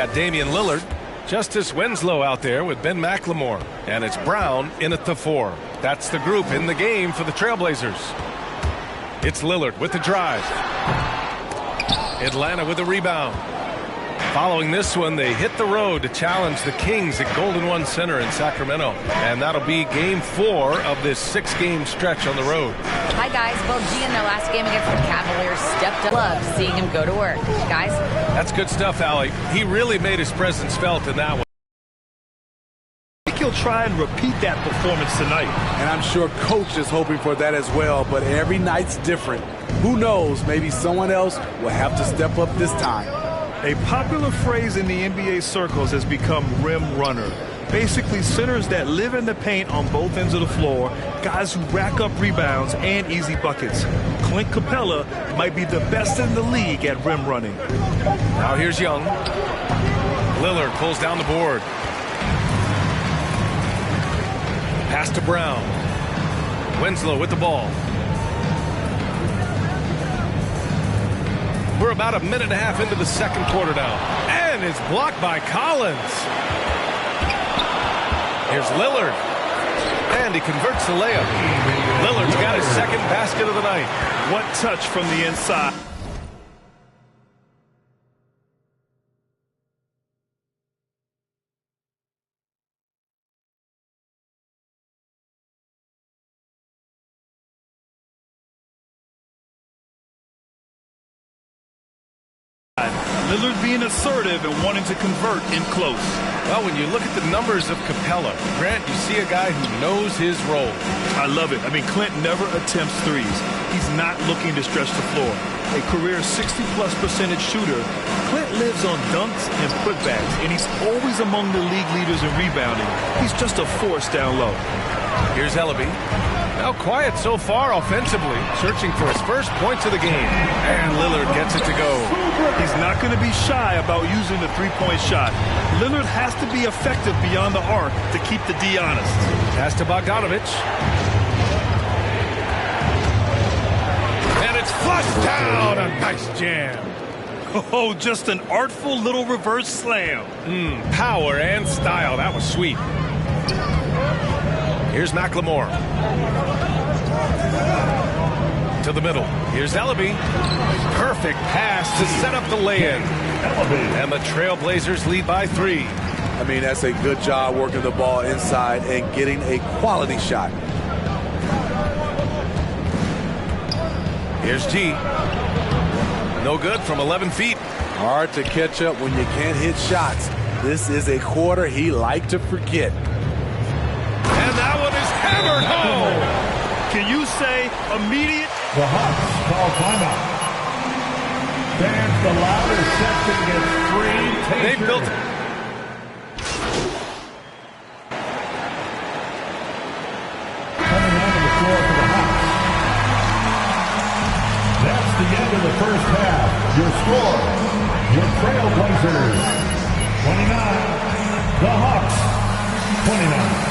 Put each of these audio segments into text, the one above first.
got Damian Lillard. Justice Winslow out there with Ben McLemore. And it's Brown in at the 4. That's the group in the game for the Trailblazers. It's Lillard with the drive. Atlanta with the rebound. Following this one, they hit the road to challenge the Kings at Golden One Center in Sacramento. And that'll be game 4 of this 6-game stretch on the road. Hi, guys. Well, G in their last game against the Cavaliers stepped up. Loved seeing him go to work. Guys? That's good stuff, Allie. He really made his presence felt in that one. I think he'll try and repeat that performance tonight. And I'm sure Coach is hoping for that as well, but every night's different. Who knows, maybe someone else will have to step up this time. A popular phrase in the NBA circles has become rim runner. Basically, centers that live in the paint on both ends of the floor, guys who rack up rebounds and easy buckets. Clint Capella might be the best in the league at rim running. Now here's Young. Lillard pulls down the board. Pass to Brown. Winslow with the ball. We're about a minute and a half into the second quarter now. And it's blocked by Collins. Here's Lillard. And he converts the layup. Lillard's got his second basket of the night. What touch from the inside. Lillard being assertive and wanting to convert in close. Well, when you look at the numbers of Capella, Grant, you see a guy who knows his role. I love it. I mean, Clint never attempts threes. He's not looking to stretch the floor. A career 60+% shooter, Clint lives on dunks and putbacks, and he's always among the league leaders in rebounding. He's just a force down low. Here's Ellaby. Now quiet so far offensively, searching for his first points of the game. And Lillard gets it to go. He's not going to be shy about using the three-point shot. Lillard has to be effective beyond the arc to keep the D honest. Pass to Bogdanovich. And it's flushed down. A nice jam. Oh, just an artful little reverse slam. Power and style. That was sweet. Here's McLemore. To the middle. Here's Ellaby. Perfect pass to set up the lay-in. And the Trailblazers lead by 3. I mean, that's a good job working the ball inside and getting a quality shot. Here's G. No good from 11 feet. Hard to catch up when you can't hit shots. This is a quarter he liked to forget. And that one is hammered home. Can you say immediate? The Hawks call timeout. Fans, the louder section gets free. They built it. Coming onto the floor for the Hawks. That's the end of the first half. Your score, your Trailblazers 29, the Hawks 29.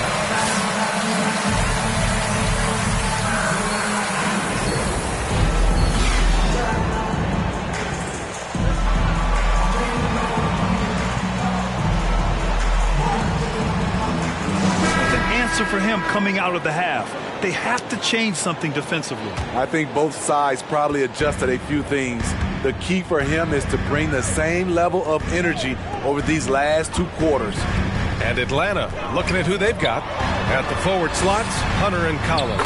For him coming out of the half. They have to change something defensively. I think both sides probably adjusted a few things. The key for him is to bring the same level of energy over these last 2 quarters. And Atlanta, looking at who they've got. At the forward slots, Hunter and Collins.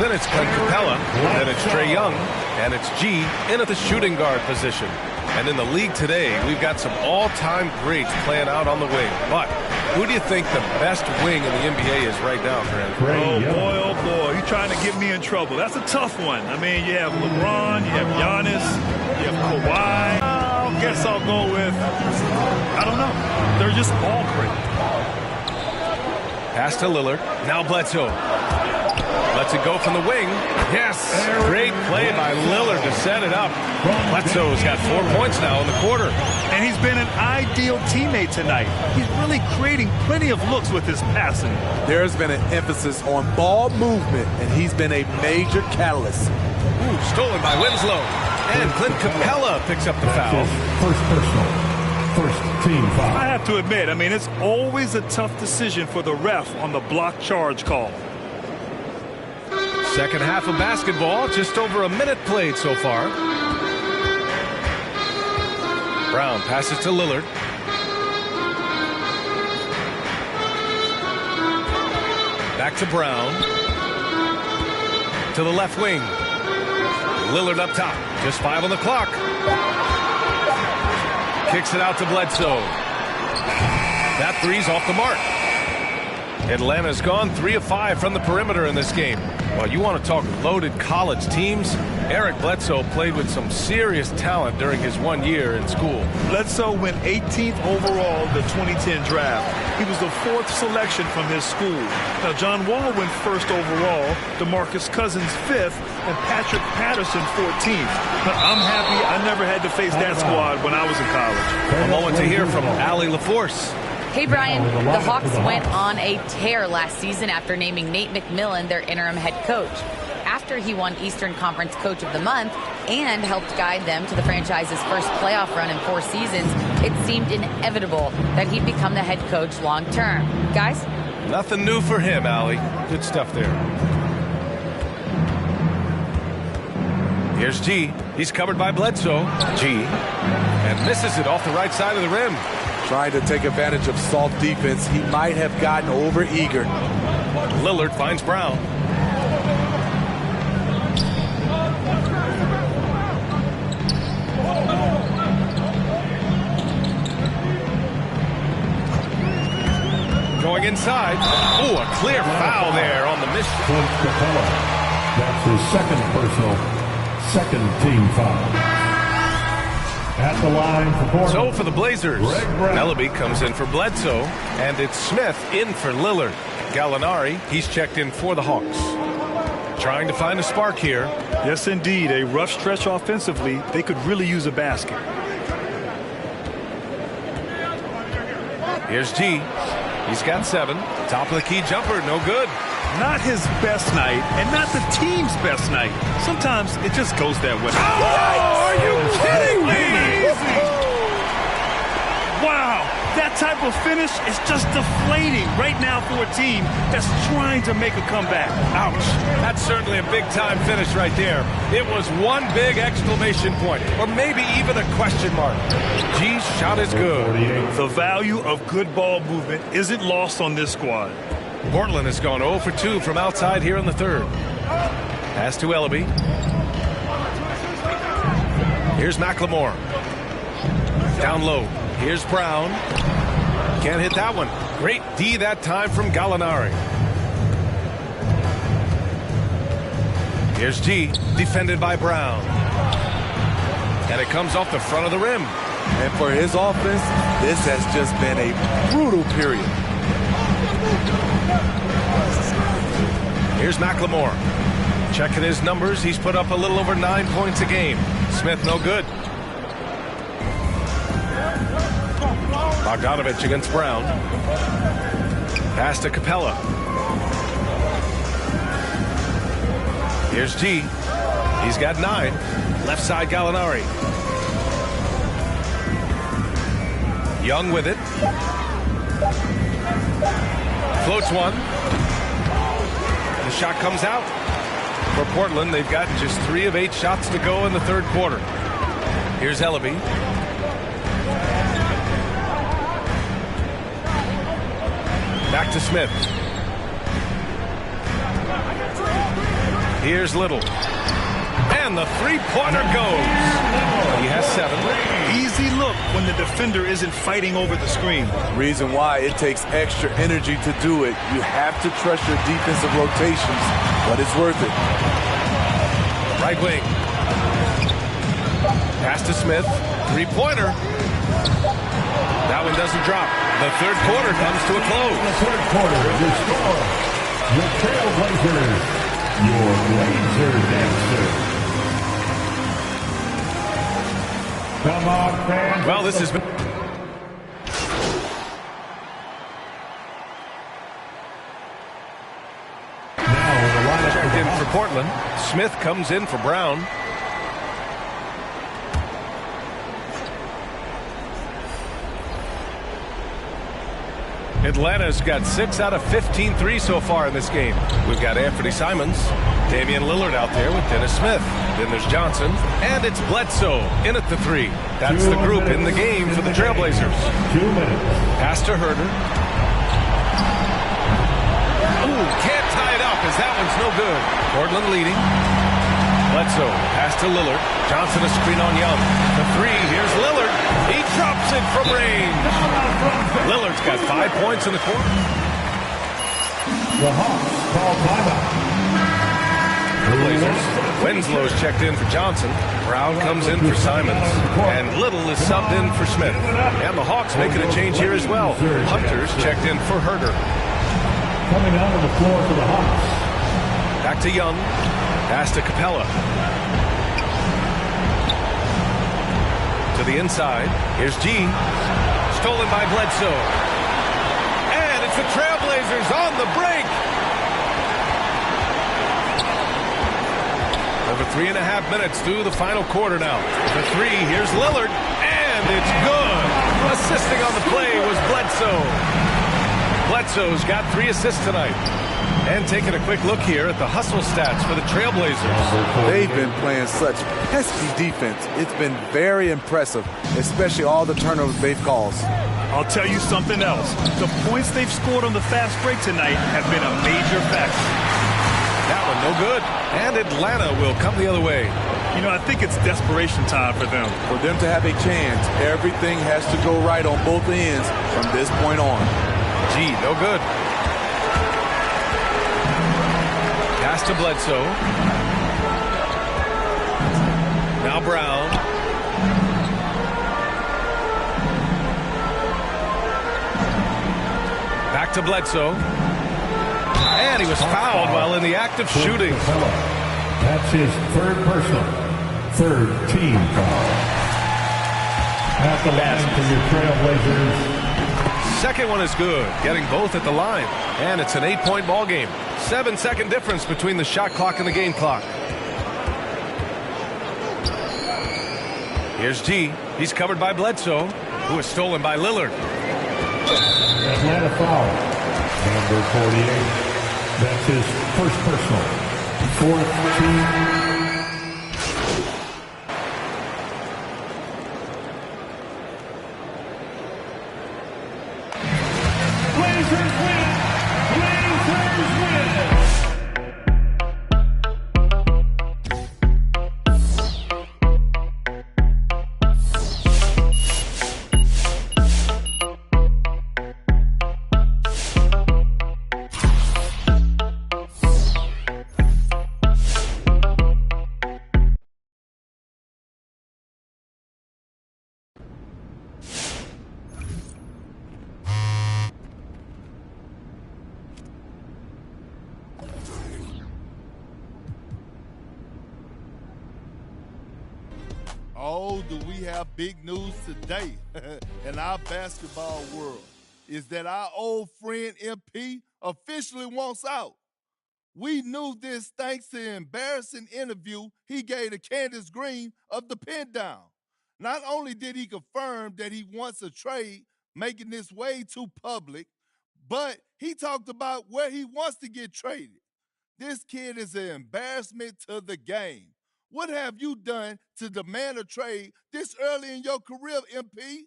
Then it's Clint Capella. Then it's Trae Young. And it's G in at the shooting guard position. And in the league today, we've got some all-time greats playing out on the wing. But who do you think the best wing in the NBA is right now, Grant? Oh, boy. You're trying to get me in trouble. That's a tough one. I mean, you have LeBron, you have Giannis, you have Kawhi. I guess I'll go with, I don't know. They're just all great. Pass to Lillard. Now Bledsoe. Lets it go from the wing. Yes, great play by Lillard to set it up. Bledsoe's got 4 points now in the quarter. And he's been an ideal teammate tonight. He's really creating plenty of looks with his passing. There's been an emphasis on ball movement, and he's been a major catalyst. Stolen by Winslow. And Clint Capella picks up the foul. First personal. first team foul. I have to admit, I mean, it's always a tough decision for the ref on the block charge call. Second half of basketball, just over a minute played so far. Brown passes to Lillard. Back to Brown. To the left wing. Lillard up top. Just 5 on the clock. Kicks it out to Bledsoe. That three's off the mark. Atlanta's gone 3 of 5 from the perimeter in this game. Well, you want to talk loaded college teams? Eric Bledsoe played with some serious talent during his 1 year in school. Bledsoe went 18th overall in the 2010 draft. He was the 4th selection from his school. Now, John Wall went 1st overall, DeMarcus Cousins 5th, and Patrick Patterson 14th. But I'm happy I never had to face that squad when I was in college. A moment to hear from Allie LaForce. Hey, Brian, the Hawks went on a tear last season after naming Nate McMillan their interim head coach. After he won Eastern Conference Coach of the Month and helped guide them to the franchise's first playoff run in 4 seasons, it seemed inevitable that he'd become the head coach long term. Guys? Nothing new for him, Allie. Good stuff there. Here's G. He's covered by Bledsoe. G. And misses it off the right side of the rim. Trying to take advantage of soft defense. He might have gotten over-eager. Lillard finds Brown. Going inside. Oh, a clear foul there on the miss. Clint Capella. That's his second team foul. At the line for Portland. So for the Blazers, Ellaby comes in for Bledsoe, and it's Smith in for Lillard. Gallinari, he's checked in for the Hawks. Trying to find a spark here. Yes, indeed. A rough stretch offensively. They could really use a basket. Here's G. He's got 7. Top of the key jumper, no good. Not his best night, and not the team's best night. Sometimes it just goes that way. Oh, are you kidding me? Wow, that type of finish is just deflating right now for a team that's trying to make a comeback. Ouch. That's certainly a big-time finish right there. It was one big exclamation point, or maybe even a question mark. G's shot is good. The value of good ball movement isn't lost on this squad. Portland has gone 0 for 2 from outside here in the third. Pass to Ellaby. Here's McLemore. Down low. Here's Brown. Can't hit that one. Great D that time from Gallinari. Here's G, defended by Brown. And it comes off the front of the rim. And for his offense, this has just been a brutal period. Here's McLemore. Checking his numbers. He's put up a little over 9 points a game. Smith no good. Bogdanovich against Brown. Pass to Capella. Here's G. He's got 9. Left side Gallinari. Young with it. Floats one. The shot comes out. For Portland, they've got just 3 of 8 shots to go in the third quarter. Here's Ellaby. Back to Smith. Here's Little. And the three-pointer goes. He has 7. Easy look when the defender isn't fighting over the screen. Reason why it takes extra energy to do it. You have to trust your defensive rotations, but it's worth it. Right wing. Pass to Smith. Three-pointer. That one doesn't drop. The third quarter comes to a close. The third quarter, your score, your Trailblazers, your Blazer Dancer. Come on, fans. Well, this has been... Checked in for Portland. Smith comes in for Brown. Atlanta's got 6 out of 15 threes so far in this game. We've got Anthony Simons, Damian Lillard out there with Dennis Smith. Then there's Johnson, and it's Bledsoe in at the 3. That's the group in the game for the Trailblazers. 2 minutes. Pass to Herter. Ooh, can't tie it up as that one's no good. Portland leading. Bledsoe, pass to Lillard. Johnson a screen on Young. The 3, here's Lillard. He drops it from range. Lillard's got 5 points in the quarter. The Hawks call timeout. Blazers. Winslow's checked in for Johnson. Brown comes in for Simons. And Little is subbed in for Smith. And the Hawks making a change here as well. Hunter's checked in for Herter. Coming out on the floor for the Hawks. Back to Young. Pass to Capella. To the inside. Here's G. Stolen by Bledsoe. And it's the Trailblazers on the break. Over 3.5 minutes through the final quarter now. The 3, here's Lillard. And it's good. Assisting on the play was Bledsoe. Bledsoe's got 3 assists tonight. And taking a quick look here at the hustle stats for the Trailblazers. They've been playing such pesky defense. It's been very impressive, especially all the turnovers they've caused. I'll tell you something else. The points they've scored on the fast break tonight have been a major factor. That one no good. And Atlanta will come the other way. You know, I think it's desperation time for them. For them to have a chance, everything has to go right on both ends from this point on. G, no good. Pass to Bledsoe. Now Brown. Back to Bledsoe. And he was fouled while in the act of shooting. That's his 3rd personal. 3rd team foul. At the line for your Trailblazers. Second one is good, getting both at the line. And it's an 8-point ball game. 7-second difference between the shot clock and the game clock. Here's G. He's covered by Bledsoe, who is stolen by Lillard. Atlanta foul. Number 48. That's his 1st personal. 4th team. Oh, do we have big news today in our basketball world? Is that our old friend MP officially wants out. We knew this thanks to the embarrassing interview he gave to Candace Green of the Pin Down. Not only did he confirm that he wants a trade, making this way too public, but he talked about where he wants to get traded. This kid is an embarrassment to the game. What have you done to demand a trade this early in your career, MP,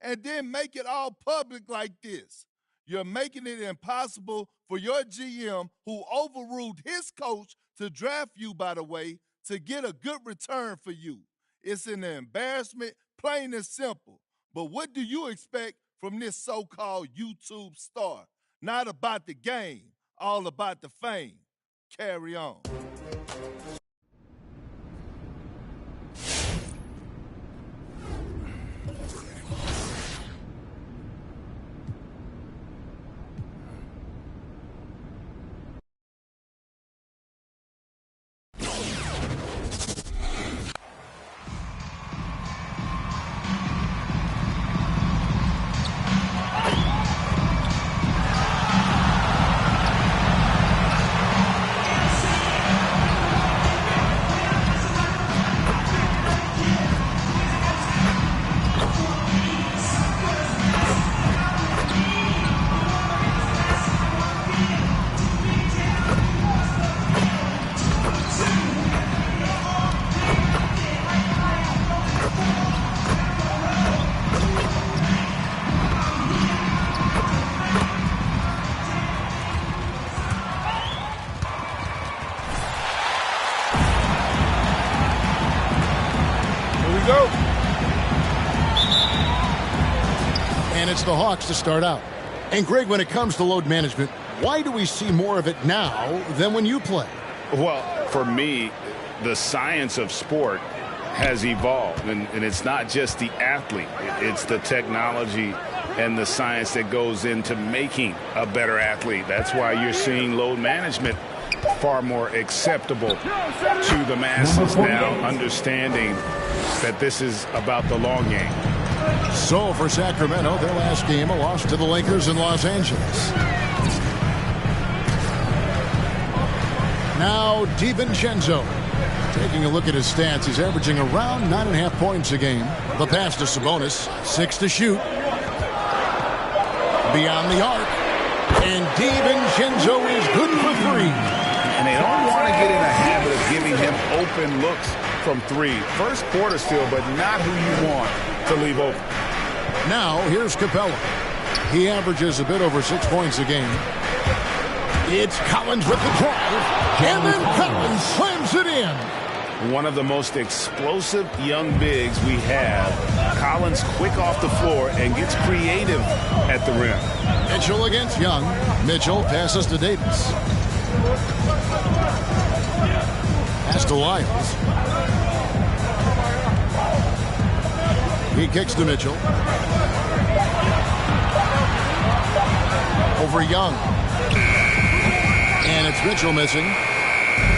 and then make it all public like this? You're making it impossible for your GM, who overruled his coach to draft you, by the way, to get a good return for you. It's an embarrassment, plain and simple. But what do you expect from this so-called YouTube star? Not about the game, all about the fame. Carry on. And it's the Hawks to start out. And Greg, when it comes to load management, why do we see more of it now than when you play? Well, for me, the science of sport has evolved, and it's not just the athlete. It's the technology and the science that goes into making a better athlete. That's why you're seeing load management far more acceptable to the masses now, understanding that this is about the long game. So for Sacramento, their last game, a loss to the Lakers in Los Angeles. Now DiVincenzo. Taking a look at his stats, he's averaging around 9.5 points a game. The pass to Sabonis, 6 to shoot. Beyond the arc. And DiVincenzo is good for 3. And they don't want to get in a habit of giving him open looks from 3. First quarter still, but not who you want to leave open. Now, here's Capella. He averages a bit over 6 points a game. It's Collins with the drive. And then Collins slams it in. One of the most explosive young bigs we have. Collins quick off the floor and gets creative at the rim. Mitchell against Young. Mitchell passes to Davis. Pass to Lyles. He kicks to Mitchell. Over Young. And it's Mitchell missing.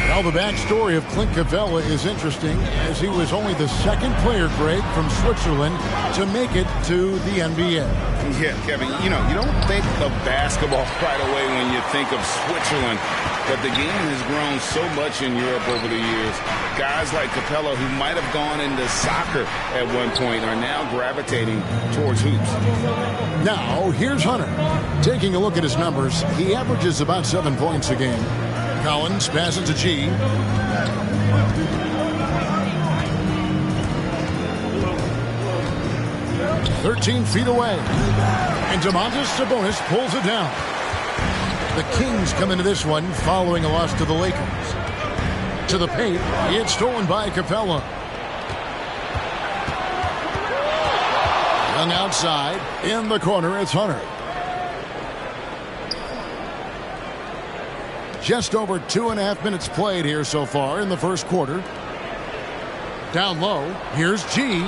Now the backstory of Clint Capella is interesting, as he was only the second player, Greg, from Switzerland to make it to the NBA. Yeah, Kevin, you don't think of basketball right away when you think of Switzerland, but the game has grown so much in Europe over the years. Guys like Capella, who might have gone into soccer at one point, are now gravitating towards hoops. Now, here's Hunter. Taking a look at his numbers, he averages about 7 points a game. Collins passes to G. "13 feet away. And Domantas Sabonis pulls it down. The Kings come into this one following a loss to the Lakers. To the paint, it's stolen by Capella. Young outside. In the corner, it's Hunter. Just over 2.5 minutes played here so far in the first quarter. Down low, here's G.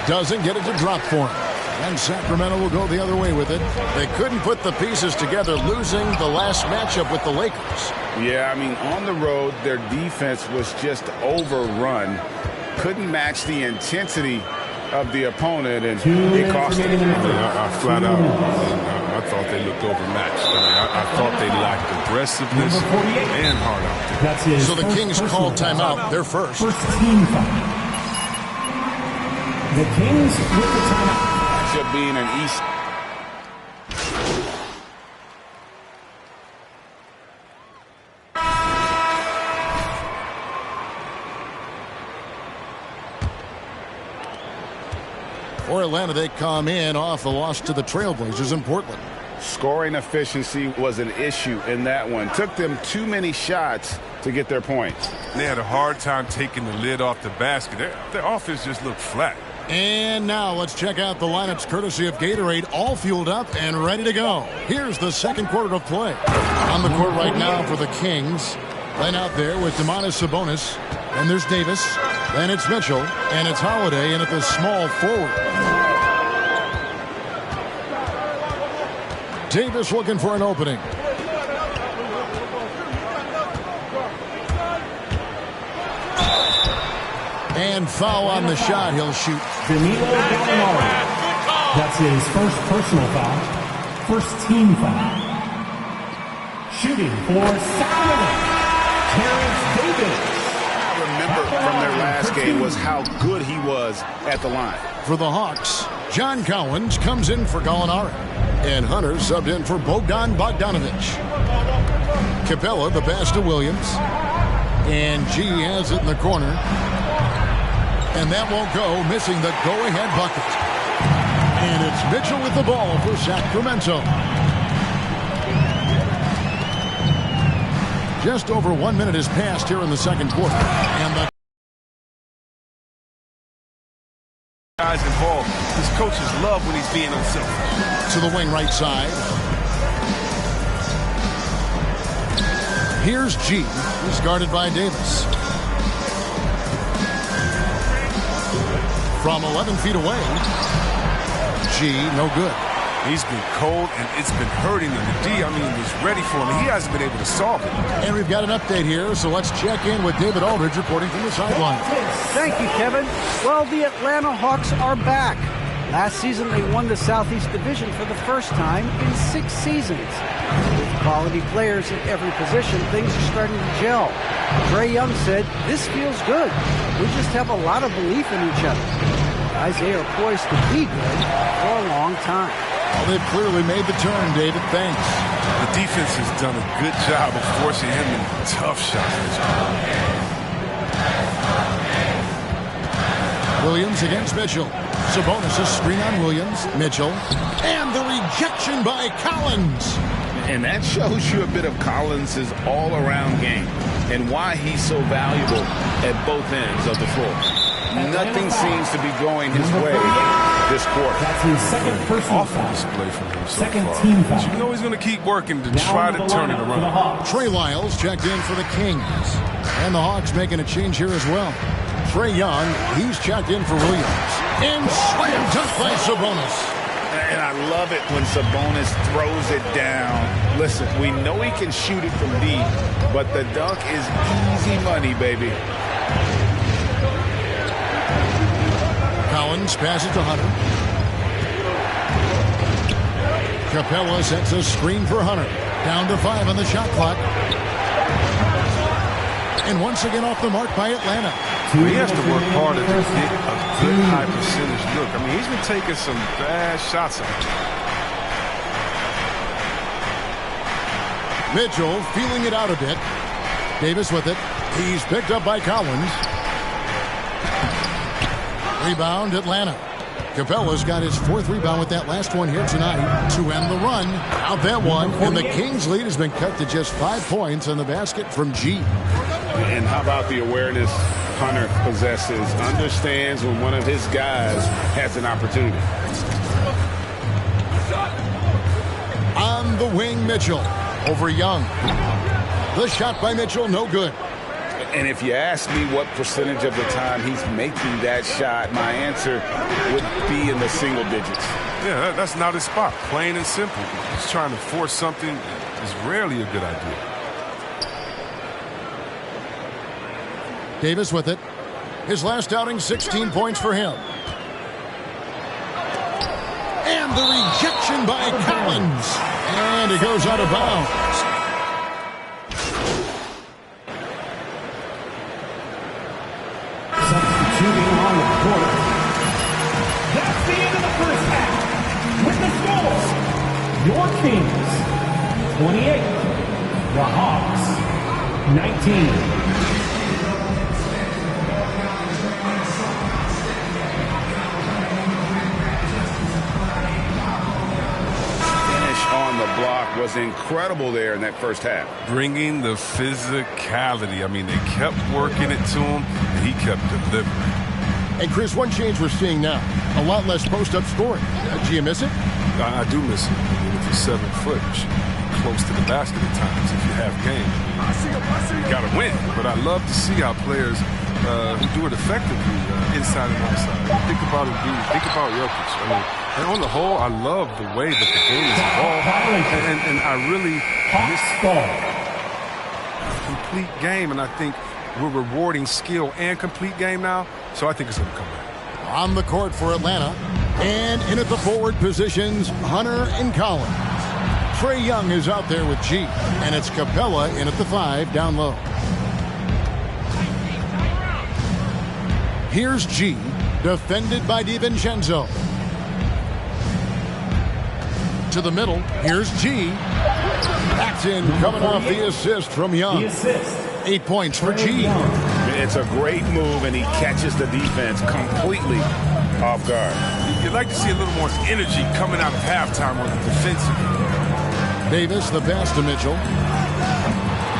Doesn't get it to drop for him. And Sacramento will go the other way with it. They couldn't put the pieces together, losing the last matchup with the Lakers. Yeah, I mean, on the road, their defense was just overrun. Couldn't match the intensity of the opponent, and it cost them. I flat out, I thought they looked overmatched. I thought they lacked aggressiveness and hard out there. So the Kings called timeout. They're first. First team foul. The Kings with the timeout. Matchup being an East. For Atlanta, they come in off the loss to the Trailblazers in Portland. Scoring efficiency was an issue in that one. Took them too many shots to get their points. They had a hard time taking the lid off the basket. Their offense just looked flat. And now let's check out the lineups courtesy of Gatorade, all fueled up and ready to go. Here's the second quarter of play. On the court right now for the Kings. Line out there with Domantas Sabonis. And there's Davis. Then it's Mitchell. And it's Holiday in at the small forward. Davis looking for an opening. And foul on the shot. He'll shoot. Danilo Gallinari. That's his first personal foul. First team foul. Shooting for Sacramento, Terrence Davis. I remember from their last game was how good he was at the line. For the Hawks, John Collins comes in for Gallinari. And Hunter subbed in for Bogdan Bogdanovic. Capella, the pass to Williams. And G has it in the corner. And that won't go, missing the go-ahead bucket. And it's Mitchell with the ball for Sacramento. Just over 1 minute has passed here in the second quarter. And the guys involved. His coaches love when he's being unselfish. To the wing right side. Here's G. He's guarded by Davis. From 11 feet away. G, no good. He's been cold, and it's been hurting him. The D, was ready for him, and he hasn't been able to solve it. And we've got an update here, so let's check in with David Aldridge reporting from the sideline. Thank you, Kevin. Well, the Atlanta Hawks are back. Last season, they won the Southeast Division for the first time in 6 seasons. With quality players at every position, things are starting to gel. Trae Young said, "This feels good. We just have a lot of belief in each other." Guys, they are poised to be good for a long time. Well, they've clearly made the turn, David. Thanks. The defense has done a good job of forcing him into tough shots. Williams against Mitchell. Sabonis a screen on Williams. Mitchell. And the rejection by Collins. And that shows you a bit of Collins' all-around game and why he's so valuable at both ends of the floor. Nothing seems to be going his way this quarter. That's his second personal Awful foul. display from him so Second far. team But foul. you know he's going to keep working to try to turn it around. Trey Lyles checked in for the Kings. And the Hawks making a change here as well. Trae Young, he's checked in for Williams. And slam dunk by Sabonis. And I love it when Sabonis throws it down. Listen, we know he can shoot it from deep, but the dunk is easy money, baby. Collins passes to Hunter. Capella sets a screen for Hunter. Down to 5 on the shot clock. And once again off the mark by Atlanta. He has to work harder to get a good high percentage look. He's been taking some bad shots at him. Mitchell feeling it out a bit. Davis with it. He's picked up by Collins. Rebound, Atlanta. Capella's got his 4th rebound with that last one here tonight to end the run. Out that one, and the Kings' lead has been cut to just 5 points on the basket from G. And how about the awareness Hunter possesses, understands when one of his guys has an opportunity. On the wing, Mitchell over Young. The shot by Mitchell, no good. And if you ask me what percentage of the time he's making that shot, my answer would be in the single digits. Yeah, that's not his spot. Plain and simple. He's trying to force something is rarely a good idea. Davis with it. His last outing, 16 points for him. And the rejection by Collins. And it goes out of bounds. Substituting on the court. That's the end of the first half. With the score, your Kings 28, the Hawks 19. On the block was incredible there in that first half. Bringing the physicality. They kept working it to him, and he kept delivering. And Chris, one change we're seeing now, a lot less post-up scoring. Do you miss it? I do miss it. If you're 7 foot, you should be close to the basket at times if you have game. You got to win. But I love to see how players who do it effectively inside and outside. Think about it, think about Jokic. And on the whole, I love the way that the game is evolved. And I really miss complete game. And I think we're rewarding skill and complete game now. So I think it's going to come back. On the court for Atlanta. And in at the forward positions, Hunter and Collins. Trae Young is out there with G. And it's Capella in at the 5 down low. Here's G, defended by DiVincenzo. To the middle, here's G. Paxton coming off the assist from Young. 8 points for G. It's a great move, and he catches the defense completely off guard. You'd like to see a little more energy coming out of halftime on the defensive end. Davis, the pass to Mitchell.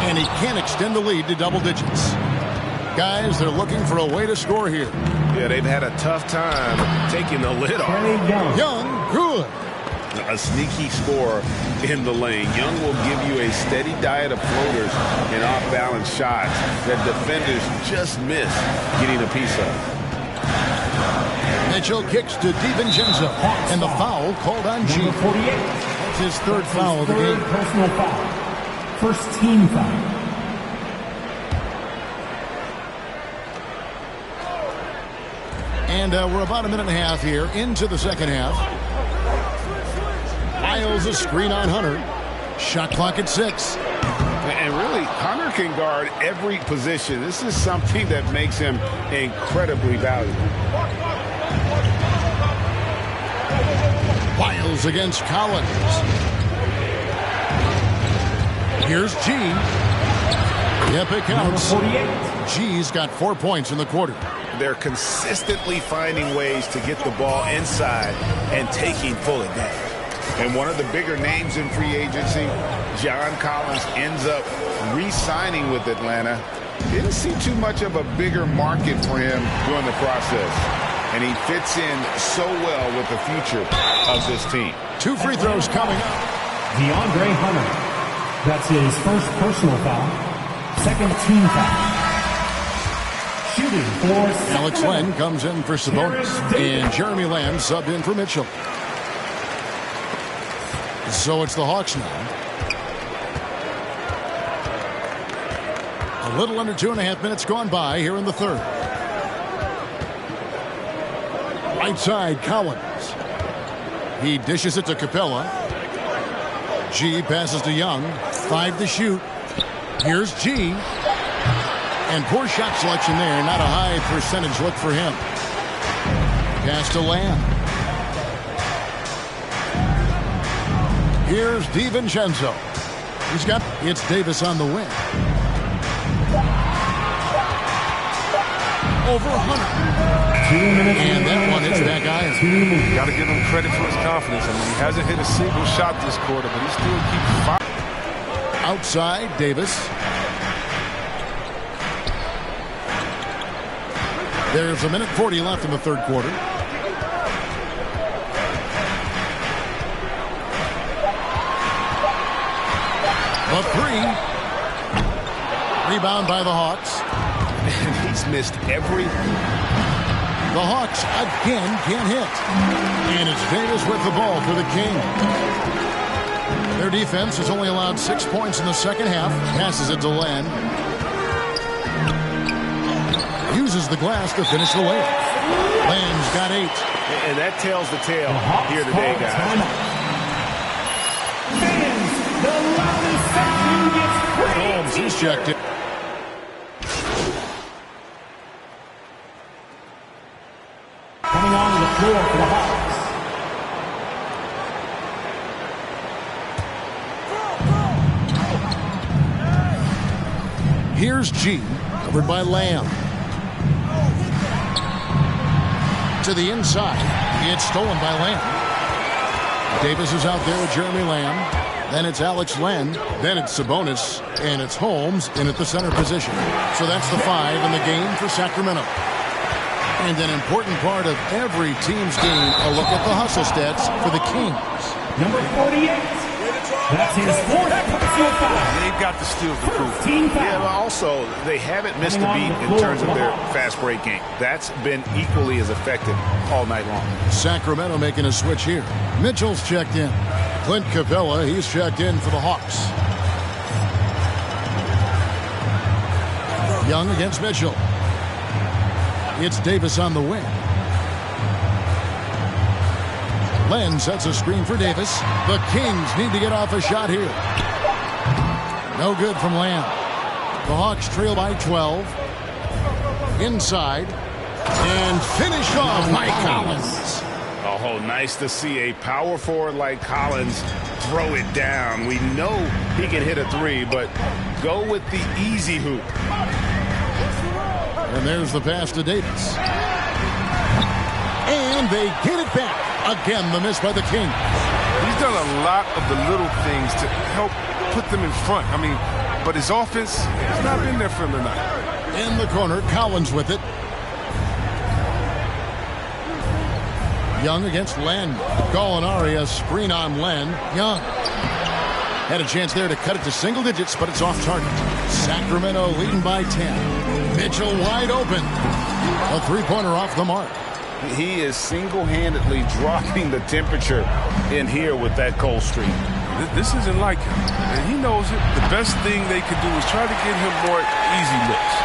And he can't extend the lead to double digits. Guys, they're looking for a way to score here. Yeah, Yeah, they've had a tough time taking the lid off. Young, good. A sneaky scorer in the lane. Young will give you a steady diet of floaters and off-balance shots that defenders just miss getting a piece of. Mitchell kicks to DiVincenzo, and the foul called on G. Number 48. That's his third foul of the game. Personal foul. First team foul. And we're about a minute and a half here into the second half. Miles a screen on Hunter. Shot clock at 6. And really, Hunter can guard every position. This is something that makes him incredibly valuable. Miles against Collins. Here's G. Yep, it counts. G's got 4 points in the quarter. They're consistently finding ways to get the ball inside and taking full advantage. And one of the bigger names in free agency, John Collins, ends up re-signing with Atlanta. Didn't see too much of a bigger market for him during the process. And he fits in so well with the future of this team. 2 free throws coming up. DeAndre Hunter. That's his first personal foul. Second team foul. Shooting for Alex Len comes in for Sabonis. And Jeremy Lamb subbed in for Mitchell. So it's the Hawks now. A little under 2.5 minutes gone by here in the third. Right side, Collins. He dishes it to Capella. G passes to Young. 5 to shoot. Here's G. And poor shot selection there. Not a high percentage look for him. Pass to Lamb. Here's DiVincenzo. It's Davis on the wing. Over Hunter. 2 minutes. And that one hits back iron. Got to give him credit for his confidence. I mean, he hasn't hit a single shot this quarter, but he still keeps firing. Outside, Davis. There's 1:40 left in the third quarter. A 3. Rebound by the Hawks. And he's missed every. The Hawks again can't hit. And it's Davis with the ball for the King. Their defense has only allowed 6 points in the second half. Passes it to Len. Uses the glass to finish the layup. Len's got 8. And that tells the tale here today, guys. Holmes, he's checked it. Coming onto the floor for the Hawks. Here's G, covered by Lamb. To the inside. It's stolen by Lamb. Davis is out there with Jeremy Lamb. Then it's Alex Len. Then it's Sabonis. And it's Holmes in at the center position. So that's the 5 in the game for Sacramento. And an important part of every team's game, a look at the hustle stats for the Kings. Number 48. That's his fourth personal foul. They've got the steals to prove. Yeah, but also, they haven't missed a beat in terms of their fast break game. That's been equally as effective all night long. Sacramento making a switch here. Mitchell's checked in. Clint Capella, he's checked in for the Hawks. Young against Mitchell. It's Davis on the wing. Len sets a screen for Davis. The Kings need to get off a shot here. No good from Lamb. The Hawks trail by 12. Inside. And finished off by Collins. Oh, nice to see a power forward like Collins throw it down. We know he can hit a 3, but go with the easy hoop. And there's the pass to Davis. And they get it back. Again, the miss by the King. He's done a lot of the little things to help put them in front. I mean, but his offense has not been there for him tonight. In the corner, Collins with it. Young against Len. Gallinari, a screen on Len. Young had a chance there to cut it to single digits, but it's off target. Sacramento leading by 10. Mitchell wide open. A three-pointer off the mark. He is single-handedly dropping the temperature in here with that cold streak. This isn't like him, and he knows it. The best thing they can do is try to get him more easy looks.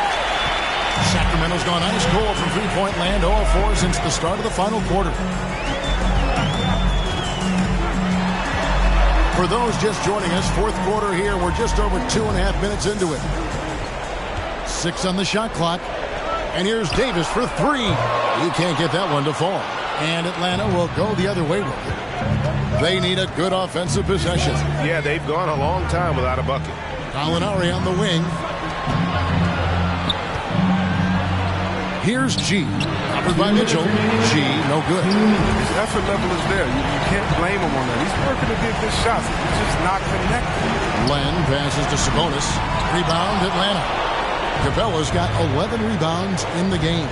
Sacramento's gone ice cold from three-point land, 0-4 since the start of the final quarter. For those just joining us, fourth quarter here. We're just over 2.5 minutes into it. 6 on the shot clock. And here's Davis for three. He can't get that one to fall. And Atlanta will go the other way with it. They need a good offensive possession. Yeah, they've gone a long time without a bucket. Gallinari on the wing. Here's G. Covered by Mitchell. G, no good. His effort level is there. You can't blame him on that. He's working to get good shots. He's just not connected. Len passes to Sabonis. Rebound, Atlanta. Capella's got 11 rebounds in the game.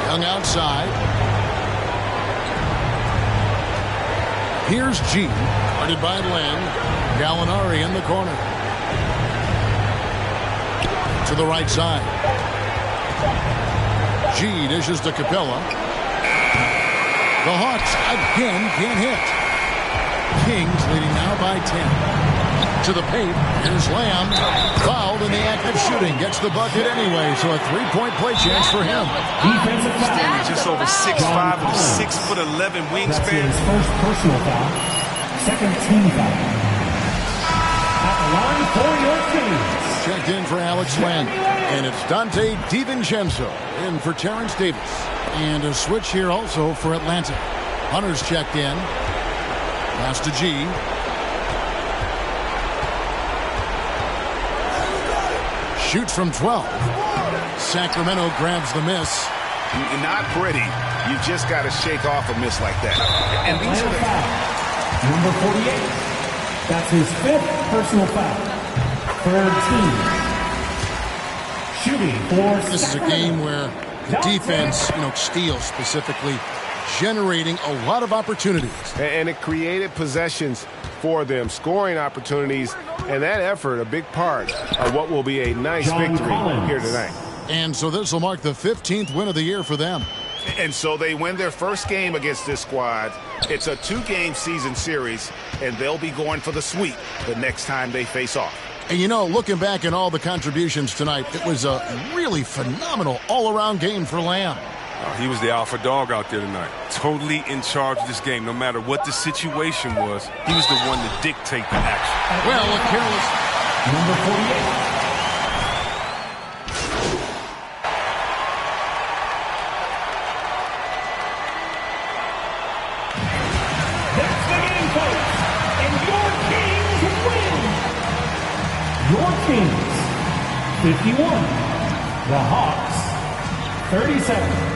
Young outside. Here's G. Guarded by Len. Gallinari in the corner. To the right side. G dishes to Capella. The Hawks again can't hit. Kings leading now by 10. To the paint. Here's Lamb. Fouled in the act of shooting. Gets the bucket anyway, so a three-point play chance for him. Standing just over 6'5" with a 6'11" wingspan. His first personal foul. Second team foul. At the line for your Kings. Checked in for Alex Len. And it's Dante DiVincenzo in for Terrence Davis. And a switch here also for Atlanta. Hunter's checked in. Pass to G. Shoots from 12. Sacramento grabs the miss. Not pretty. You just got to shake off a miss like that. And these are the... Number 48. That's his fifth personal foul. Third team. Shooting for This is a game where the defense, steals specifically, generating a lot of opportunities. And it created possessions for them, scoring opportunities, and that effort, a big part of what will be a nice victory here tonight. And so this will mark the 15th win of the year for them. And so they win their first game against this squad. It's a 2-game season series, and they'll be going for the sweep the next time they face off. And looking back at all the contributions tonight, it was a really phenomenal all-around game for Lamb. He was the alpha dog out there tonight. Totally in charge of this game. No matter what the situation was, he was the one to dictate the action. Well, a careless... Number 48. That's the game, folks. And your Kings win. Your Kings, 51. The Hawks, 37.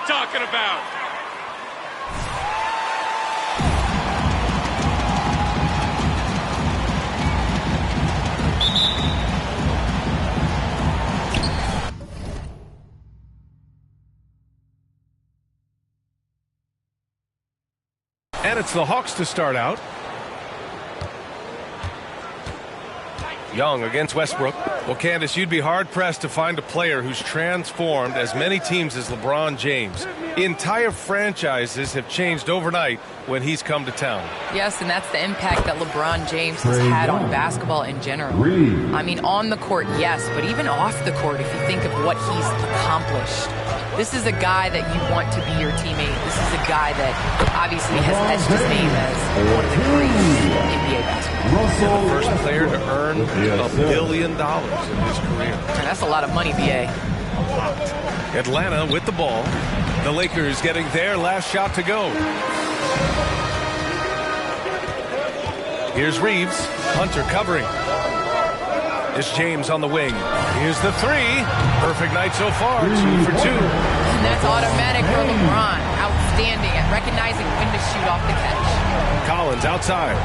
talking about. And it's the Hawks to start out. Young against Westbrook. Well, Candace, you'd be hard-pressed to find a player who's transformed as many teams as LeBron James. Entire franchises have changed overnight when he's come to town. Yes, and that's the impact that LeBron James has had on basketball in general. I mean, on the court, yes, but even off the court, if you think of what he's accomplished. This is a guy that you want to be your teammate. This is a guy that obviously has etched his name as one of the greats in NBA basketball. And the first player to earn $1 billion in his career. And that's a lot of money, BA. Atlanta with the ball. The Lakers getting their last shot to go. Here's Reeves. Hunter covering. It's James on the wing. Here's the three. Perfect night so far. 2 for 2. And that's automatic for LeBron. Outstanding at recognizing when to shoot off the catch. Collins outside.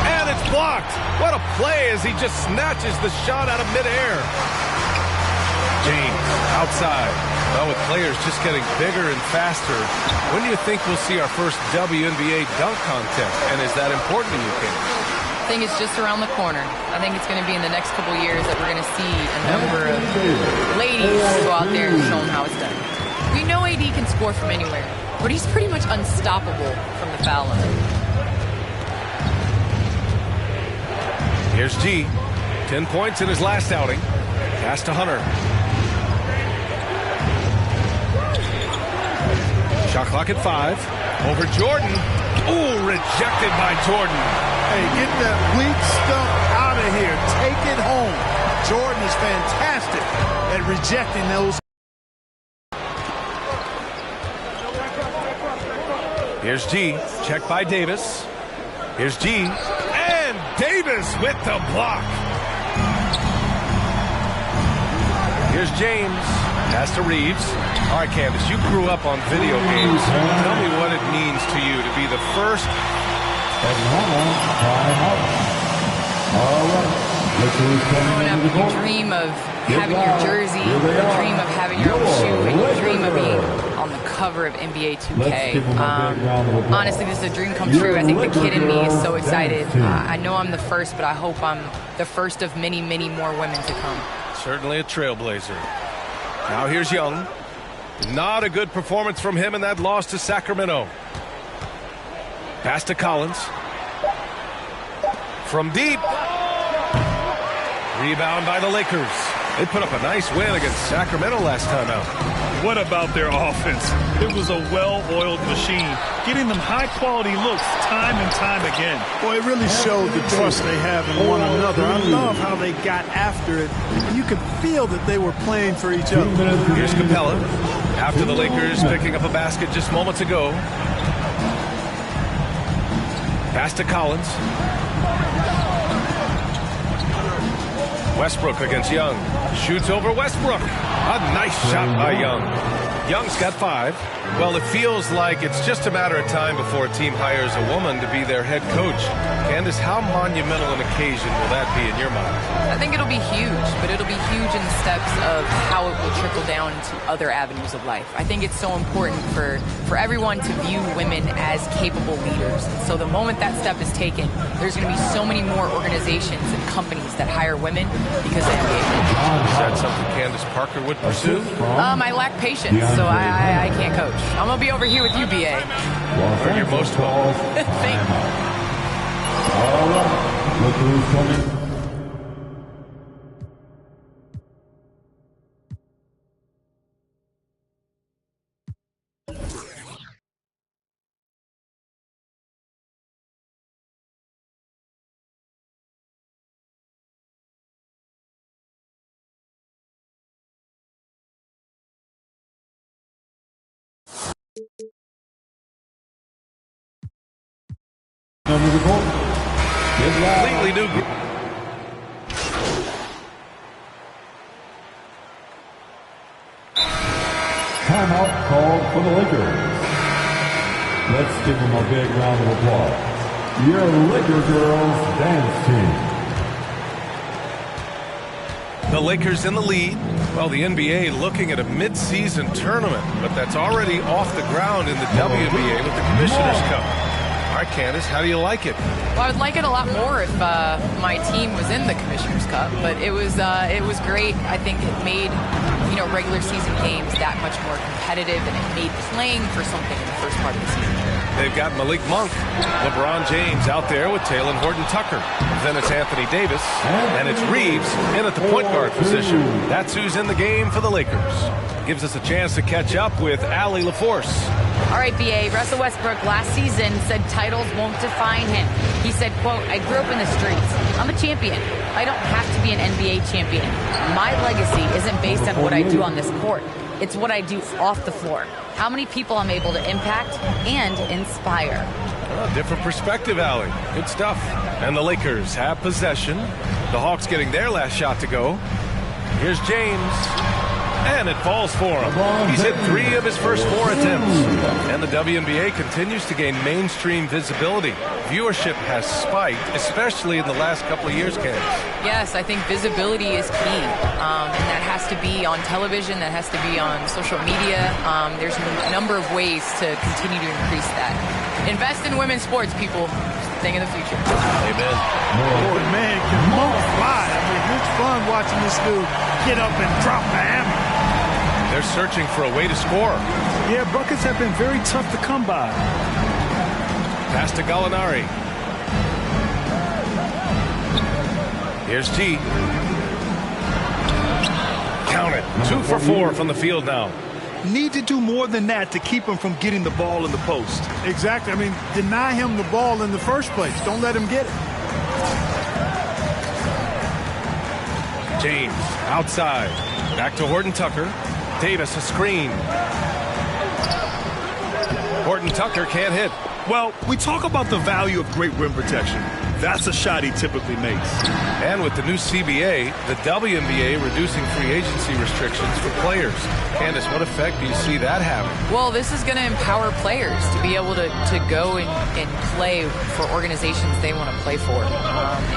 And it's blocked. What a play as he just snatches the shot out of midair. James outside. Well, with players just getting bigger and faster, when do you think we'll see our first WNBA dunk contest? And is that important to you, Ken? I think it's just around the corner. I think it's going to be in the next couple years that we're going to see a number of ladies go out there and show them how it's done. We know AD can score from anywhere, but he's pretty much unstoppable from the foul line. Here's G. 10 points in his last outing. Pass to Hunter. Shot clock at 5. Over Jordan. Ooh, rejected by Jordan. Hey, get that weak stuff out of here. Take it home. Jordan is fantastic at rejecting those. Here's G. Check by Davis. Here's G. And Davis with the block. Here's James. Pass to Reeves. All right, Candace, you grew up on video games. Tell me what it means to you to be the first. Growing up, you dream of having your jersey, you dream of having your own shoe, and you dream of being on the cover of Nba2k. Honestly, this is a dream come true. I think the kid in me is so excited. I know I'm the first, but I hope I'm the first of many, many more women to come. Certainly a trailblazer. Now here's Young. Not a good performance from him in that loss to Sacramento. Pass to Collins. From deep. Rebound by the Lakers. They put up a nice win against Sacramento last time out. What about their offense? It was a well-oiled machine, getting them high-quality looks time and time again. Boy, it really showed the trust they have in one another. I love how they got after it, and you could feel that they were playing for each other. Here's Capella. After the Lakers picking up a basket just moments ago. Pass to Collins. Westbrook against Young. Shoots over Westbrook. A nice shot by Young. Young's got 5. Well, it feels like it's just a matter of time before a team hires a woman to be their head coach. Candace, how monumental an occasion will that be in your mind? I think it'll be huge, but it'll be huge in the steps of how it will trickle down to other avenues of life. I think it's so important for everyone to view women as capable leaders. So the moment that step is taken, there's going to be so many more organizations and companies that hire women because of NBA. Is that something Candace Parker would pursue? I lack patience, so I can't coach. I'm going to be over here with you, BA. Or you're most welcome. Thank you. All right, look who's coming. Completely new group. Timeout called for the Lakers. Let's give them a big round of applause. Your Laker girls dance team. The Lakers in the lead. Well, the NBA looking at a mid-season tournament, but that's already off the ground in the WNBA with the Commissioner's Cup. All right, Candace, how do you like it? Well, I would like it a lot more if my team was in the Commissioner's Cup, but it was great. I think it made regular season games that much more competitive, and it made playing for something in the first part of the season. They've got Malik Monk, LeBron James out there with Taylor Horton-Tucker. Then it's Anthony Davis, and it's Reeves in at the point guard position. That's who's in the game for the Lakers. Gives us a chance to catch up with Allie LaForce. All right, BA, Russell Westbrook last season said titles won't define him. He said, quote, I grew up in the streets. I'm a champion. I don't have to be an NBA champion. My legacy isn't based on what I do on this court. It's what I do off the floor. How many people I'm able to impact and inspire. Different perspective, Allie. Good stuff. And the Lakers have possession. The Hawks getting their last shot to go. Here's James. And it falls for him. He's hit 3 of his first 4 attempts. And the WNBA continues to gain mainstream visibility. Viewership has spiked, especially in the last couple of years, Candace. Yes, I think visibility is key. And that has to be on television. That has to be on social media. There's a number of ways to continue to increase that. Invest in women's sports, people. Thing of the future. Amen. Boy, man, can Monk fly. I mean, it's fun watching this dude get up and drop the hammer. They're searching for a way to score. Yeah, buckets have been very tough to come by. Pass to Gallinari. Here's G. Count it. 2 for 4 from the field now. Need to do more than that to keep him from getting the ball in the post. Exactly. I mean, deny him the ball in the first place. Don't let him get it. James outside. Back to Horton Tucker. Davis a screen. Horton Tucker can't hit. Well, we talk about the value of great rim protection. That's a shot he typically makes. And with the new CBA, the WNBA reducing free agency restrictions for players. Candace, what effect do you see that having? Well, this is going to empower players to be able to go and play for organizations they want to play for.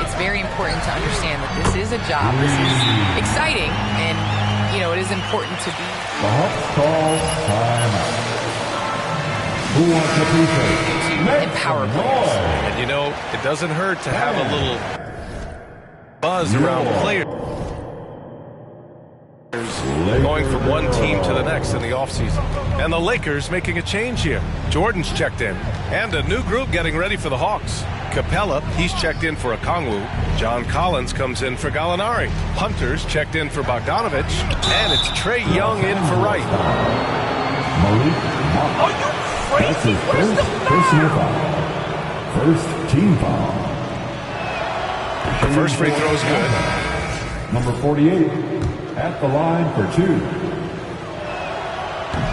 It's very important to understand that this is a job. This is exciting, and, you know, it is important to be. The Hawks call timeout. Who wants to be first? Empower players. And, you know, it doesn't hurt to have a little buzz around players going from one team to the next in the offseason. And the Lakers making a change here. Jordan's checked in. And a new group getting ready for the Hawks. Capella, he's checked in for Okongwu. John Collins comes in for Gallinari. Hunter's checked in for Bogdanovich. And it's Trey Young in for Wright. Are you crazy? That's his first personal foul. First team foul. The first free throw is good. Number 48 at the line for 2.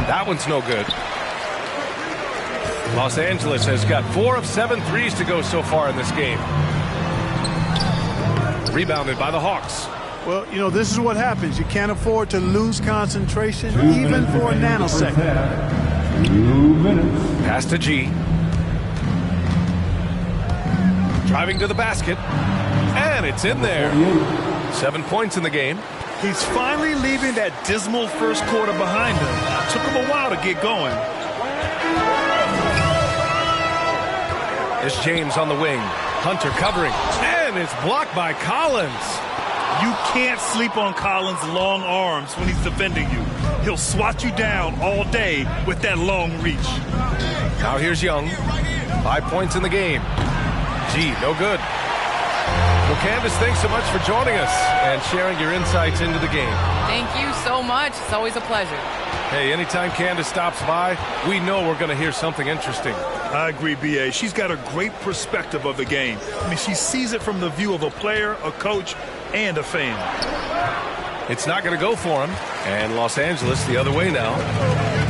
That one's no good. Los Angeles has got 4 of 7 threes to go so far in this game. Rebounded by the Hawks. Well, you know, this is what happens. You can't afford to lose concentration even for a nanosecond. 2 minutes. Pass to G. Driving to the basket. And it's in there. 7 points in the game. He's finally leaving that dismal first quarter behind him. Took him a while to get going. It's James on the wing. Hunter covering. And it's blocked by Collins. You can't sleep on Collins' long arms when he's defending you. He'll swat you down all day with that long reach. Now here's Young. 5 points in the game. G, no good. Well, Candace, thanks so much for joining us and sharing your insights into the game. Thank you so much. It's always a pleasure. Hey, anytime Candace stops by, we know we're going to hear something interesting. I agree, B.A. She's got a great perspective of the game. I mean, she sees it from the view of a player, a coach, and a fan. It's not going to go for him. And Los Angeles the other way now.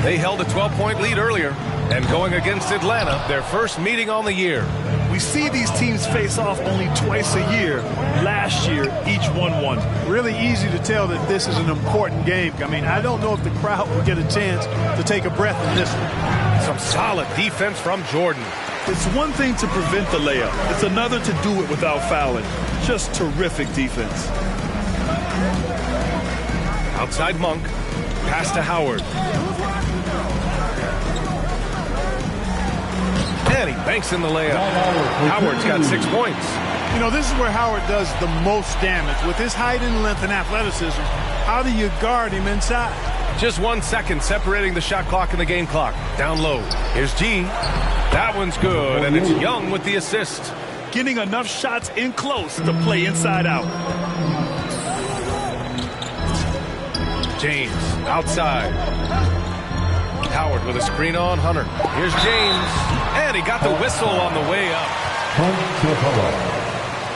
They held a 12-point lead earlier. And going against Atlanta, their first meeting on the year. We see these teams face off only twice a year. Last year, each won one. Really easy to tell that this is an important game. I mean, I don't know if the crowd will get a chance to take a breath in this one. Some solid defense from Jordan. It's one thing to prevent the layup. It's another to do it without fouling. Just terrific defense. Outside Monk. Pass to Howard. And he banks in the layup. Howard's got 6 points. You know, this is where Howard does the most damage. With his height and length and athleticism, how do you guard him inside? Just 1 second separating the shot clock and the game clock. Down low. Here's G. That one's good, and it's Young with the assist. Getting enough shots in close to play inside out. James outside. Howard with a screen on Hunter. Here's James. And he got the whistle on the way up.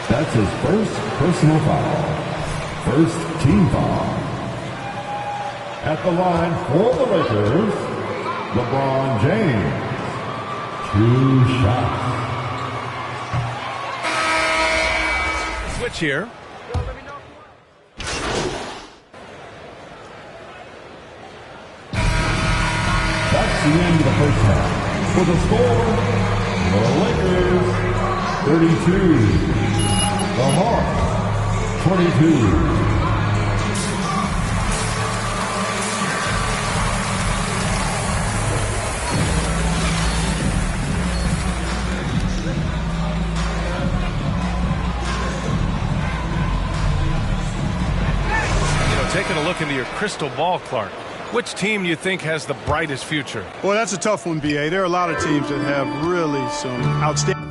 That's his first personal foul. First team foul. At the line for the Lakers, LeBron James. 2 shots. Switch here. That's the end of the first half. For the score, the Lakers 32, the Hawks 22. Taking a look into your crystal ball, Clark. Which team do you think has the brightest future? Well, that's a tough one, B.A. There are a lot of teams that have really some outstanding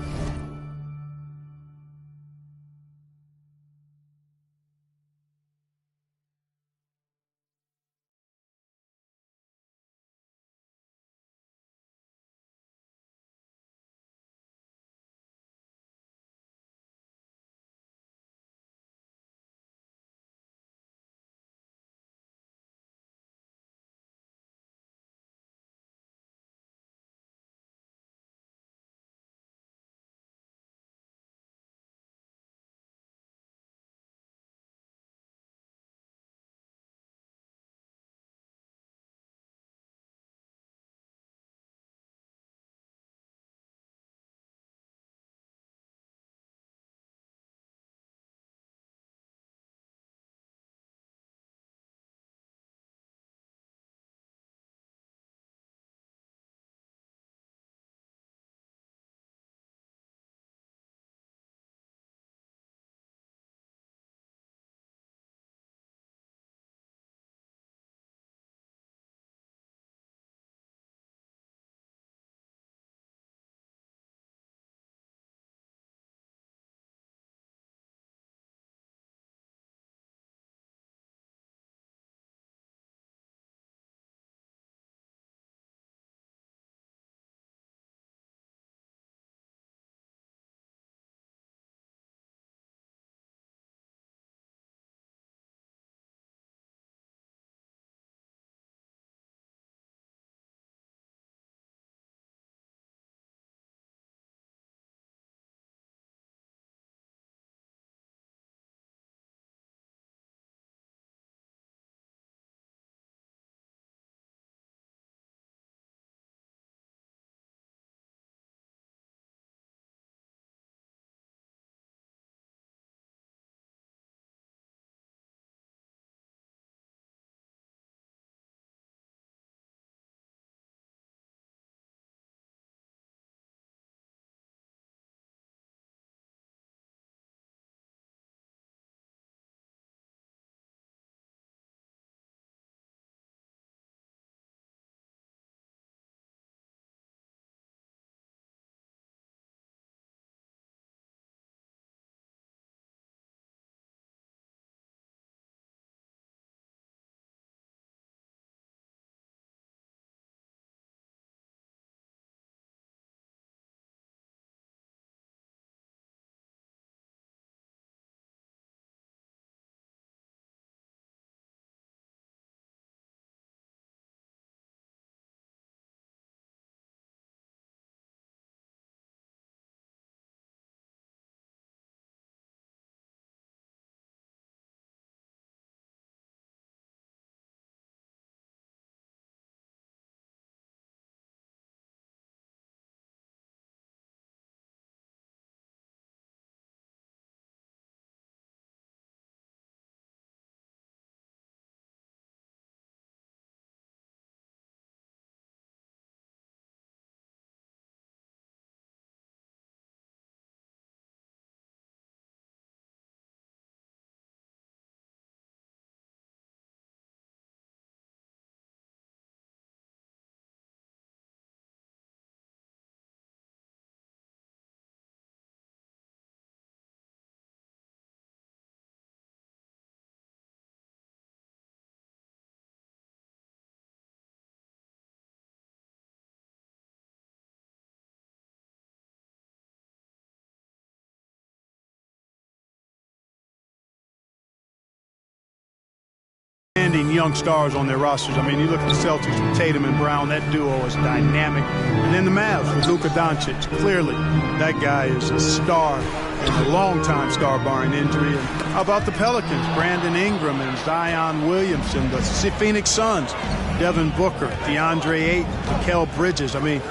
outstanding young stars on their rosters. I mean, you look at the Celtics with Tatum and Brown, that duo is dynamic. And then the Mavs with Luka Doncic. Clearly, that guy is a star and a long-time star barring injury. And how about the Pelicans? Brandon Ingram and Zion Williamson, the Phoenix Suns, Devin Booker, DeAndre Ayton, Mikal Bridges. I mean,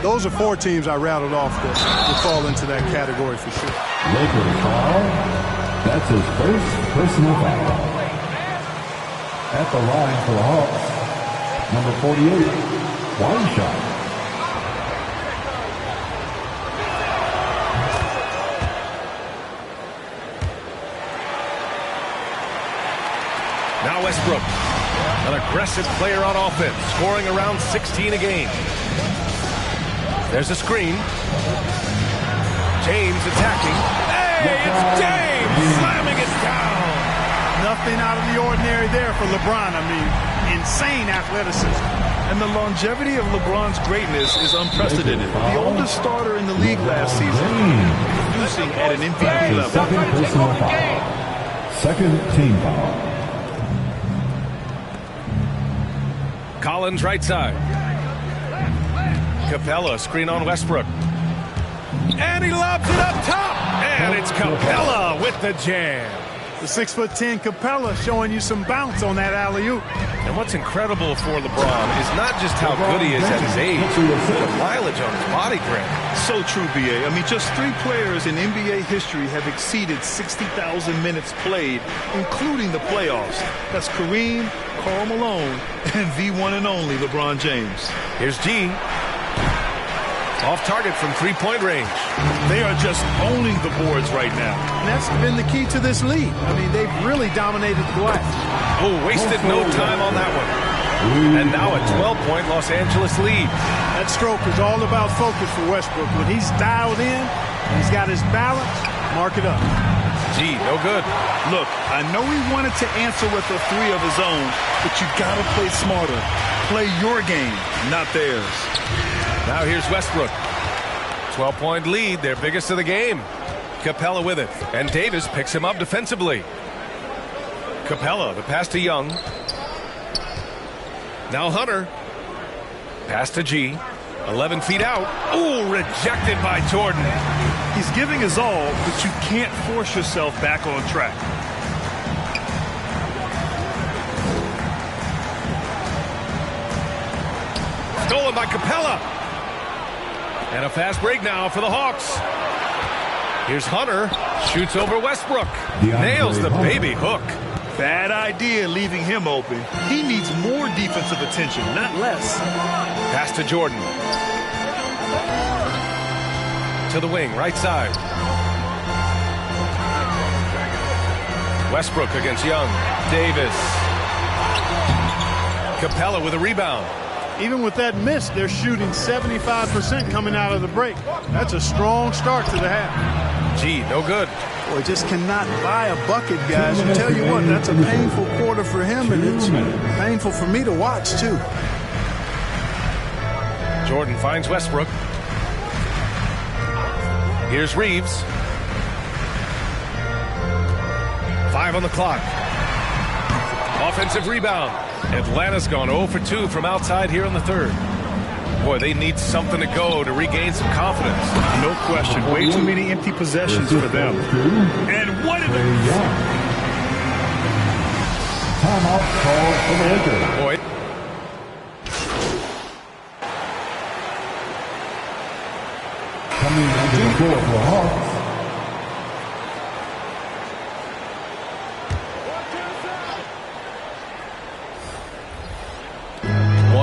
those are 4 teams I rattled off that would fall into that category for sure. Lakers foul. That's his first personal foul. At the line for the Hawks, number 48, one shot. Now Westbrook, an aggressive player on offense, scoring around 16 a game. There's a screen. James attacking. Hey, it's James slamming it down. Nothing out of the ordinary there for LeBron. I mean, insane athleticism. And the longevity of LeBron's greatness is unprecedented. The oldest starter in the league last season, producing at an MVP level. Second personal foul. Second team foul. Collins right side. Capella screen on Westbrook. And he lobs it up top. And it's Capella with the jam. The 6'10" Capella showing you some bounce on that alley-oop. And what's incredible for LeBron is not just how good he is at his age, but the mileage on his body grip. So true, B.A. I mean, just 3 players in NBA history have exceeded 60,000 minutes played, including the playoffs. That's Kareem, Karl Malone, and the one and only LeBron James. Here's G. Off target from 3-point range. They are just owning the boards right now. And that's been the key to this lead. I mean, they've really dominated the glass. Oh, wasted no time on that one. And now a 12-point Los Angeles lead. That stroke is all about focus for Westbrook. When he's dialed in, he's got his balance, mark it up. G, no good. Look, I know he wanted to answer with a 3 of his own, but you gotta play smarter. Play your game, not theirs. Now here's Westbrook. 12-point lead, their biggest of the game. Capella with it, and Davis picks him up defensively. Capella, the pass to Young. Now Hunter. Pass to G. 11 feet out. Ooh, rejected by Jordan. He's giving his all, but you can't force yourself back on track. Stolen by Capella. And a fast break now for the Hawks. Here's Hunter. Shoots over Westbrook. Nails the baby hook. Bad idea leaving him open. He needs more defensive attention, not less. Pass to Jordan. To the wing, right side. Westbrook against Young. Davis. Capella with a rebound. Even with that miss, they're shooting 75% coming out of the break. That's a strong start to the half. G, no good. Boy, just cannot buy a bucket, guys. I tell you what, that's a painful quarter for him, and it's painful for me to watch, too. Jordan finds Westbrook. Here's Reeves. 5 on the clock. Offensive rebound. Atlanta's gone 0 for 2 from outside here in the third. Boy, they need something to go to regain some confidence. No question. Way too many empty possessions for them. And what an... Timeout called for the Lakers. Boy. Coming into the floor for the Hawks.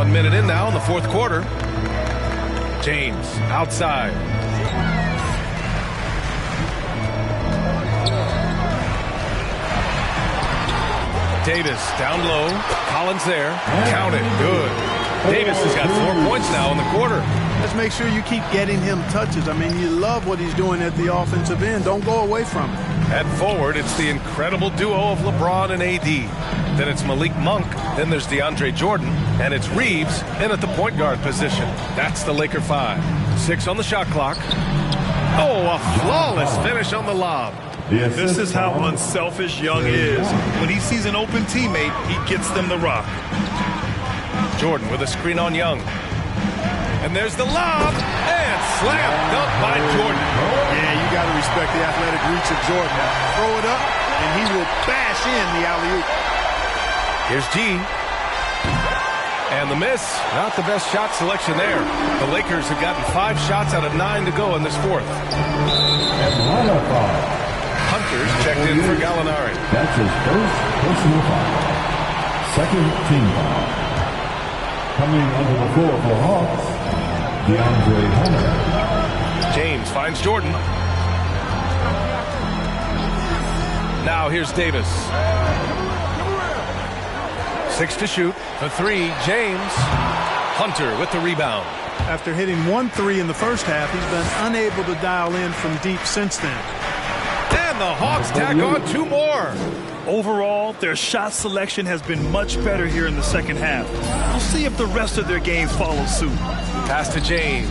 Minute in now in the fourth quarter. James outside. Davis down low. Collins there. Count it. Good. Davis has got 4 points now in the quarter. Let's make sure you keep getting him touches. I mean, you love what he's doing at the offensive end. Don't go away from it. At forward, it's the incredible duo of LeBron and AD. Then it's Malik Monk. Then there's DeAndre Jordan. And it's Reeves in at the point guard position. That's the Laker 5. 6 on the shot clock. Oh, a flawless finish on the lob. This is how unselfish Young is. When he sees an open teammate, he gets them the rock. Jordan with a screen on Young. And there's the lob. And slam dunk by Jordan. Yeah, you got to respect the athletic reach of Jordan. Throw it up, and he will bash in the alley-oop. Here's G. And the miss. Not the best shot selection there. The Lakers have gotten 5 shots out of 9 to go in this fourth. Hunter's checked in for Gallinari. That's his first personal foul. Second team foul. Coming onto the floor for the Hawks, DeAndre Hunter. James finds Jordan. Now here's Davis. 6 to shoot. For 3, James. Hunter with the rebound. After hitting 1 3 in the first half, he's been unable to dial in from deep since then. And the Hawks tack on 2 more. Overall, their shot selection has been much better here in the second half. We'll see if the rest of their games follow suit. Pass to James.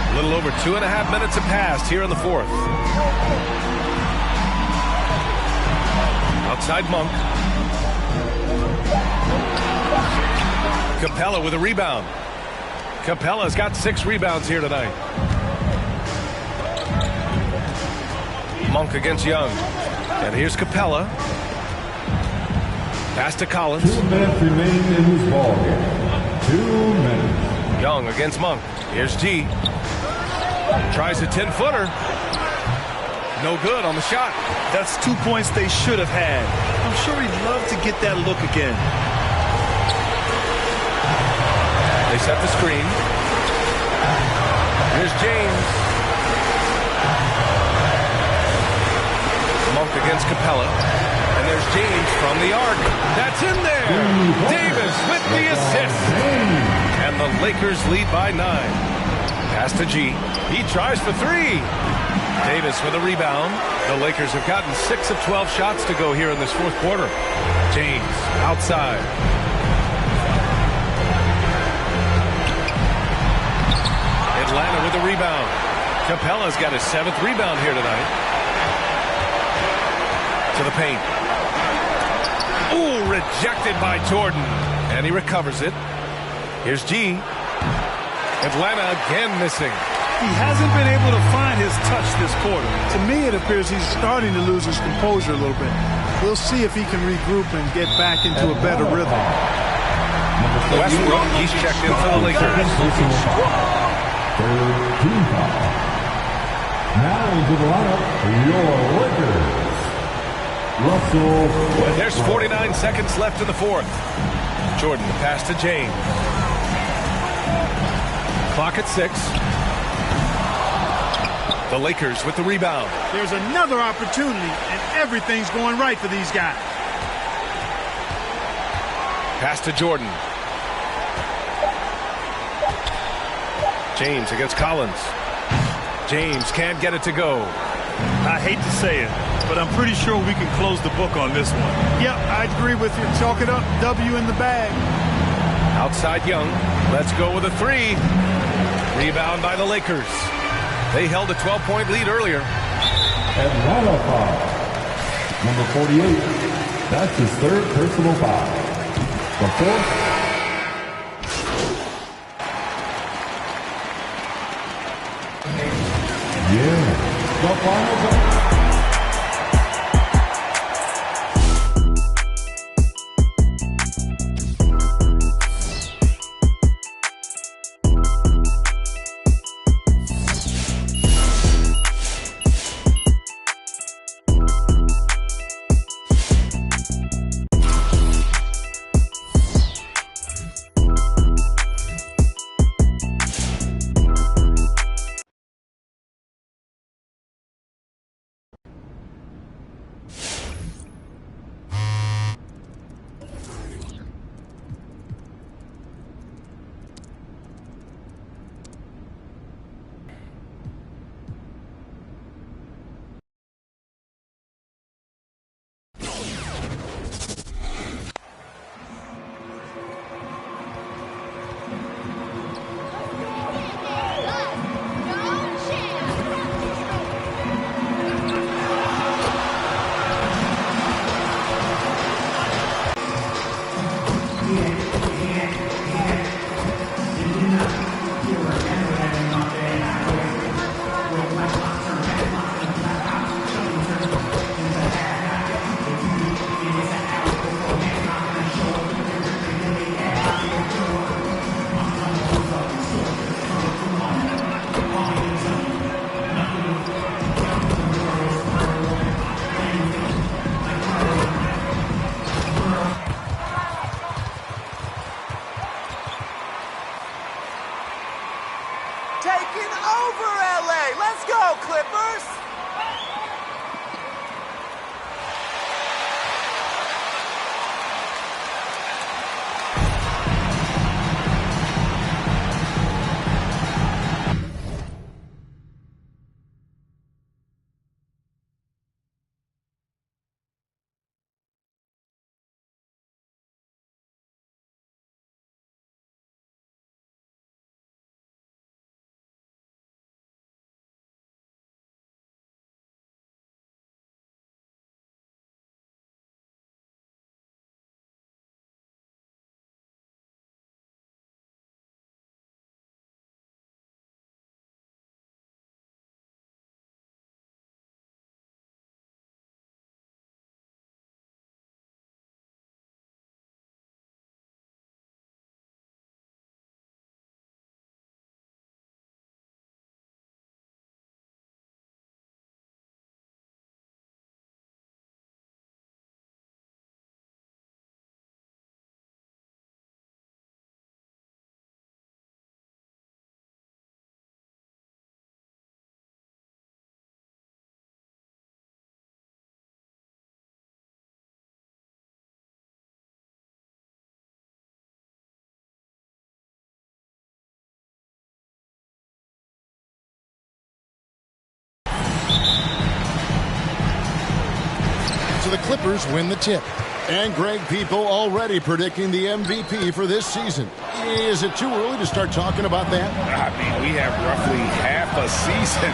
A little over 2.5 minutes have passed here in the fourth. Outside Monk. Capella with a rebound. Capella's got 6 rebounds here tonight. Monk against Young. And here's Capella. Pass to Collins. 2 minutes remaining in this ball game. 2 minutes. Young against Monk. Here's G. Tries a 10-footer. No good on the shot. That's 2 points they should have had. I'm sure he'd love to get that look again. They set the screen. Here's James. Monk against Capella. And there's James from the arc. That's in there. Davis with the assist. And the Lakers lead by 9. Pass to G. He tries for 3. Davis with a rebound. The Lakers have gotten 6 of 12 shots to go here in this fourth quarter. James outside. Atlanta with a rebound. Capella's got his 7th rebound here tonight. To the paint. Ooh, rejected by Jordan. And he recovers it. Here's G. Atlanta again missing. He hasn't been able to find his touch this quarter. To me, it appears he's starting to lose his composure a little bit. We'll see if he can regroup and get back into a better rhythm. Westbrook, he's checked in for the Lakers. Third team foul. Now into the lineup for your Lakers. Russell. And there's 49 seconds left in the fourth. Jordan, the pass to James. Clock at 6. The Lakers with the rebound. There's another opportunity, and everything's going right for these guys. Pass to Jordan. James against Collins. James can't get it to go. I hate to say it, but I'm pretty sure we can close the book on this one. Yep, I agree with you. Chalk it up. W in the bag. Outside Young. Let's go with a 3. Rebound by the Lakers. They held a 12-point lead earlier. Atlanta foul. Number 48. That's his 3rd personal foul. The 4th. Yeah. The final. the Clippers win the tip. And Greg, people already predicting the MVP for this season. Is it too early to start talking about that? I mean, we have roughly half a season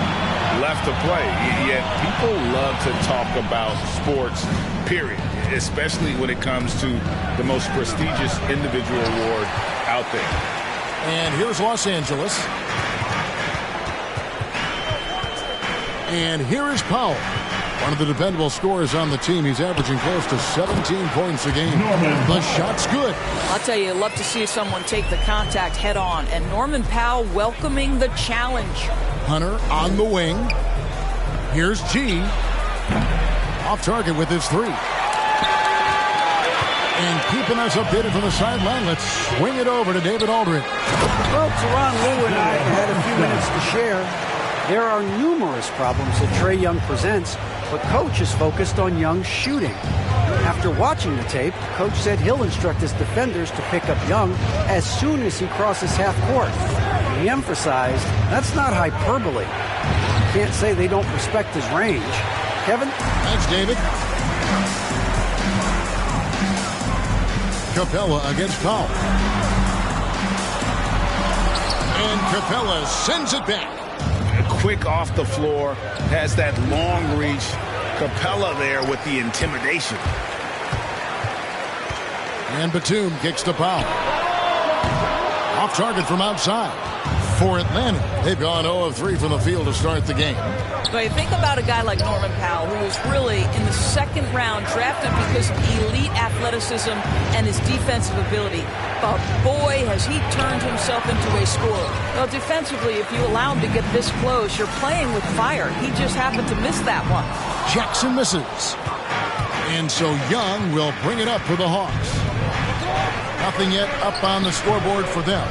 left to play. Yet people love to talk about sports, period, especially when it comes to the most prestigious individual award out there. And here's Los Angeles. And here is Powell. One of the dependable scorers on the team. He's averaging close to 17 points a game. The shot's good. I'll tell you, love to see someone take the contact head on. And Norman Powell welcoming the challenge. Hunter on the wing. Here's G. Off target with his three. And keeping us updated from the sideline, let's swing it over to David Aldridge. Well, Teron Lou and I had a few minutes to share. There are numerous problems that Trae Young presents, but Coach is focused on Young's shooting. After watching the tape, Coach said he'll instruct his defenders to pick up Young as soon as he crosses half court. He emphasized that's not hyperbole. You can't say they don't respect his range. Kevin? Thanks, David. Capella against Powell. And Capella sends it back. Quick off the floor, has that long reach. Capella there with the intimidation. And Batum kicks to Powell. Off target from outside. For Atlanta, they've gone 0 of 3 from the field to start the game. So you think about a guy like Norman Powell, who was really in the second round drafted because of elite athleticism and his defensive ability. But boy, has he turned himself into a scorer. Well, defensively, if you allow him to get this close, you're playing with fire. He just happened to miss that one. Jackson misses. And so Young will bring it up for the Hawks. Nothing yet up on the scoreboard for them.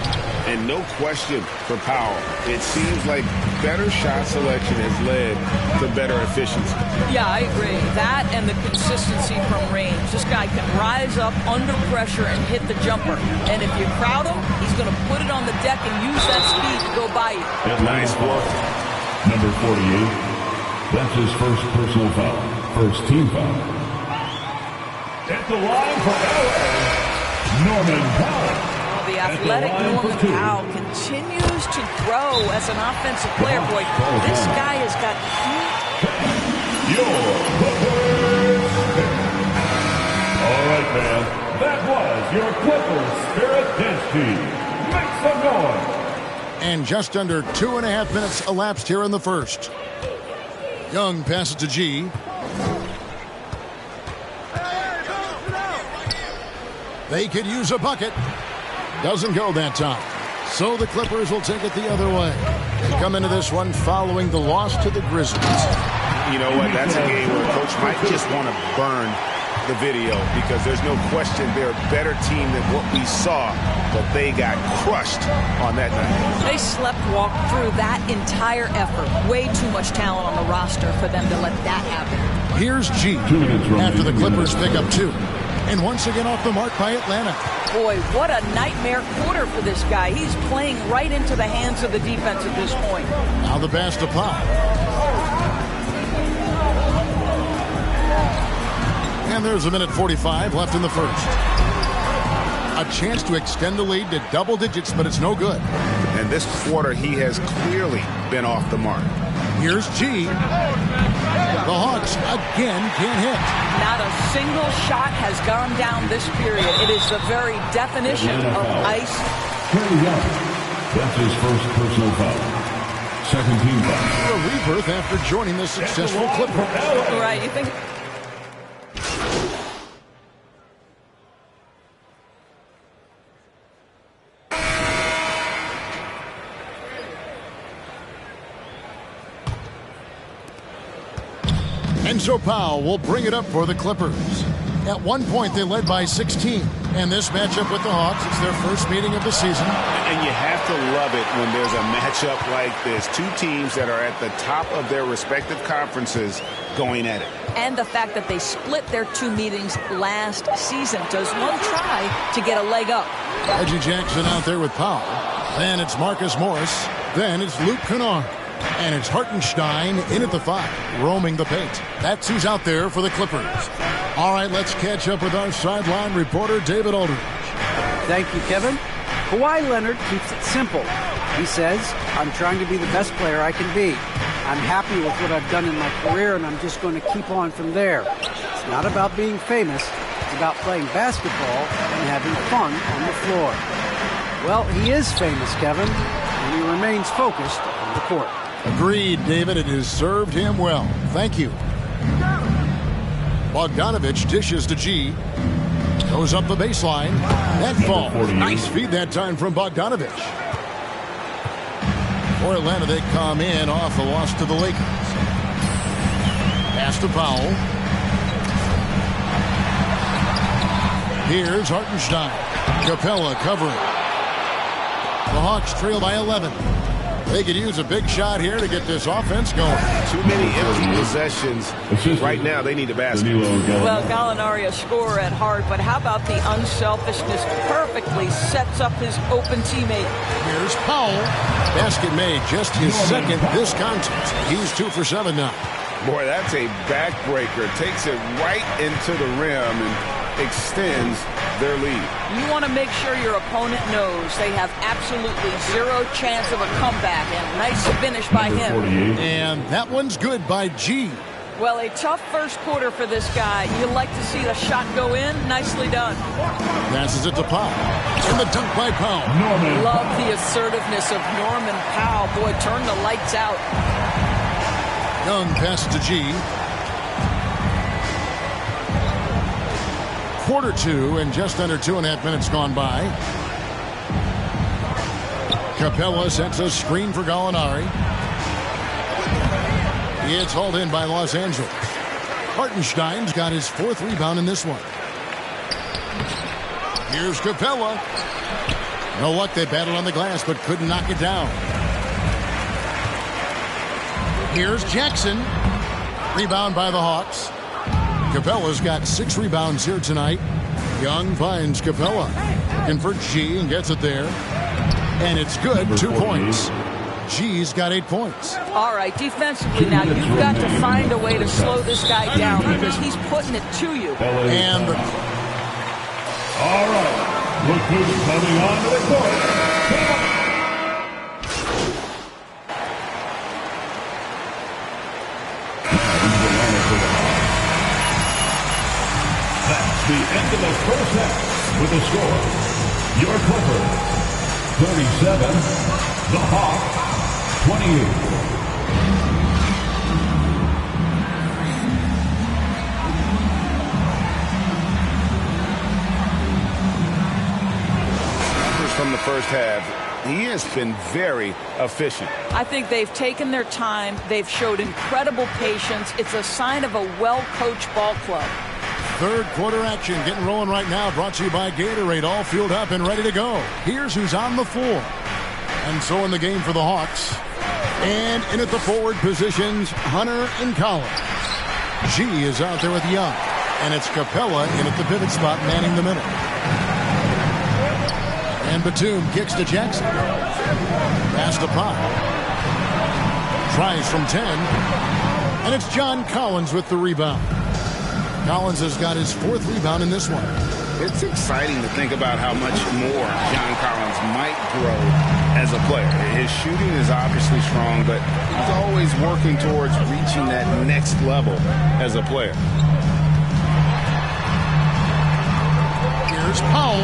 And no question for Powell. It seems like better shot selection has led to better efficiency. Yeah, I agree. That and the consistency from range. This guy can rise up under pressure and hit the jumper. And if you crowd him, he's going to put it on the deck and use that speed to go by you. Nice work. Number 48. That's his first personal foul. First team foul. At the line for LA, Norman Powell. The athletic Norman Powell continues to grow as an offensive player. Boy, this guy has got your Clippers Spirit. All right, man. That was your Clippers Spirit dance team. Make some noise. And just under 2.5 minutes elapsed here in the first. Young passes to G. They could use a bucket. Doesn't go that time. So the Clippers will take it the other way. They come into this one following the loss to the Grizzlies. You know what? That's a game where Coach might just want to burn the video because there's no question they're a better team than what we saw, but they got crushed on that night. They slept-walked through that entire effort. Way too much talent on the roster for them to let that happen. Here's G after the Clippers pick up 2. And once again off the mark by Atlanta. Boy, what a nightmare quarter for this guy. He's playing right into the hands of the defense at this point. Now the pass to Powell. And there's a minute 45 left in the first. A chance to extend the lead to double digits, but it's no good. And this quarter, he has clearly been off the mark. Here's G. The Hawks again can't hit. Not a single shot has gone down this period. It is the very definition of ice. Trae Young. That's his first personal foul. Second team foul. A rebirth after joining the successful Clippers. Right, you think... And so Powell will bring it up for the Clippers. At one point, they led by 16. And this matchup with the Hawks, it's their first meeting of the season. And you have to love it when there's a matchup like this. Two teams that are at the top of their respective conferences going at it. And the fact that they split their 2 meetings last season. Does one try to get a leg up? Reggie Jackson out there with Powell. Then it's Marcus Morris. Then it's Luke Kennard. And it's Hartenstein in at the 5, roaming the paint. That's who's out there for the Clippers. All right, let's catch up with our sideline reporter, David Aldridge. Thank you, Kevin. Kawhi Leonard keeps it simple. He says, I'm trying to be the best player I can be. I'm happy with what I've done in my career, and I'm just going to keep on from there. It's not about being famous. It's about playing basketball and having fun on the floor. Well, he is famous, Kevin, and he remains focused on the court. Agreed, David. It has served him well. Thank you. Bogdanovich dishes to G. Goes up the baseline. That falls. Nice feed that time from Bogdanovich. For Atlanta, they come in off the loss to the Lakers. Pass to Powell. Here's Hartenstein. Capella covering. The Hawks trail by 11. They could use a big shot here to get this offense going. Too many empty possessions. Right now, they need a basket. Well, Gallinari a scorer at heart, but how about the unselfishness? Perfectly sets up his open teammate. Here's Powell. Basket made, just his second this contest. He's 2 for 7 now. Boy, that's a backbreaker. Takes it right into the rim and extends their lead. You want to make sure your opponent knows they have absolutely zero chance of a comeback, and nice finish by him. And that one's good by G. Well, a tough first quarter for this guy. You like to see the shot go in. Nicely done. Passes it to Powell. And the dunk by Powell. Love the assertiveness of Norman Powell. Boy, turn the lights out. Young passes to G. Quarter 2 and just under 2.5 minutes gone by. Capella sets a screen for Gallinari. It's hauled in by Los Angeles. Hartenstein's got his 4th rebound in this one. Here's Capella. No luck, they battled on the glass but couldn't knock it down. Here's Jackson. Rebound by the Hawks. Capella's got 6 rebounds here tonight. Young finds Capella. Looking for G and gets it there. And it's good, 2 points. G's got 8 points. All right, defensively now, you've got to find a way to slow this guy down because he's putting it to you. And all right, look who's coming on to the court. That's the end of the first half with the score. Your Clippers 37, the Hawks 28. From the first half, he has been very efficient. I think they've taken their time. They've showed incredible patience. It's a sign of a well-coached ball club. third quarter action getting rolling right now, brought to you by Gatorade, all fueled up and ready to go. Here's who's on the floor. And so in the game for the Hawks. And in at the forward positions, Hunter and Collins. G is out there with Young. And it's Capella in at the pivot spot, manning the middle. And Batum kicks to Jackson. Pass to Pop. Tries from 10. And it's John Collins with the rebound. Collins has got his 4th rebound in this one. It's exciting to think about how much more John Collins might grow as a player. His shooting is obviously strong, but he's always working towards reaching that next level as a player. Here's Powell.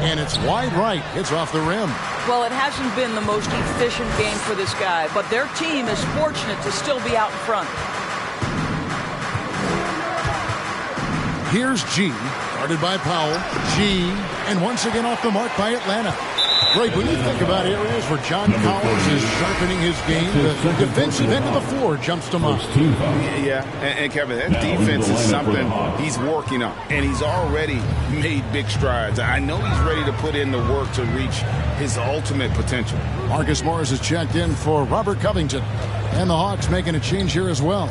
And it's wide right. It's off the rim. Well, it hasn't been the most efficient game for this guy, but their team is fortunate to still be out in front. Here's G, guarded by Powell. G, and once again off the mark by Atlanta. Greg, when you think about areas where John Collins is sharpening his game, the defensive end of the floor jumps to mind. Yeah, and Kevin, that defense is something he's working on, and he's already made big strides. I know he's ready to put in the work to reach his ultimate potential. Marcus Morris is checked in for Robert Covington, and the Hawks making a change here as well.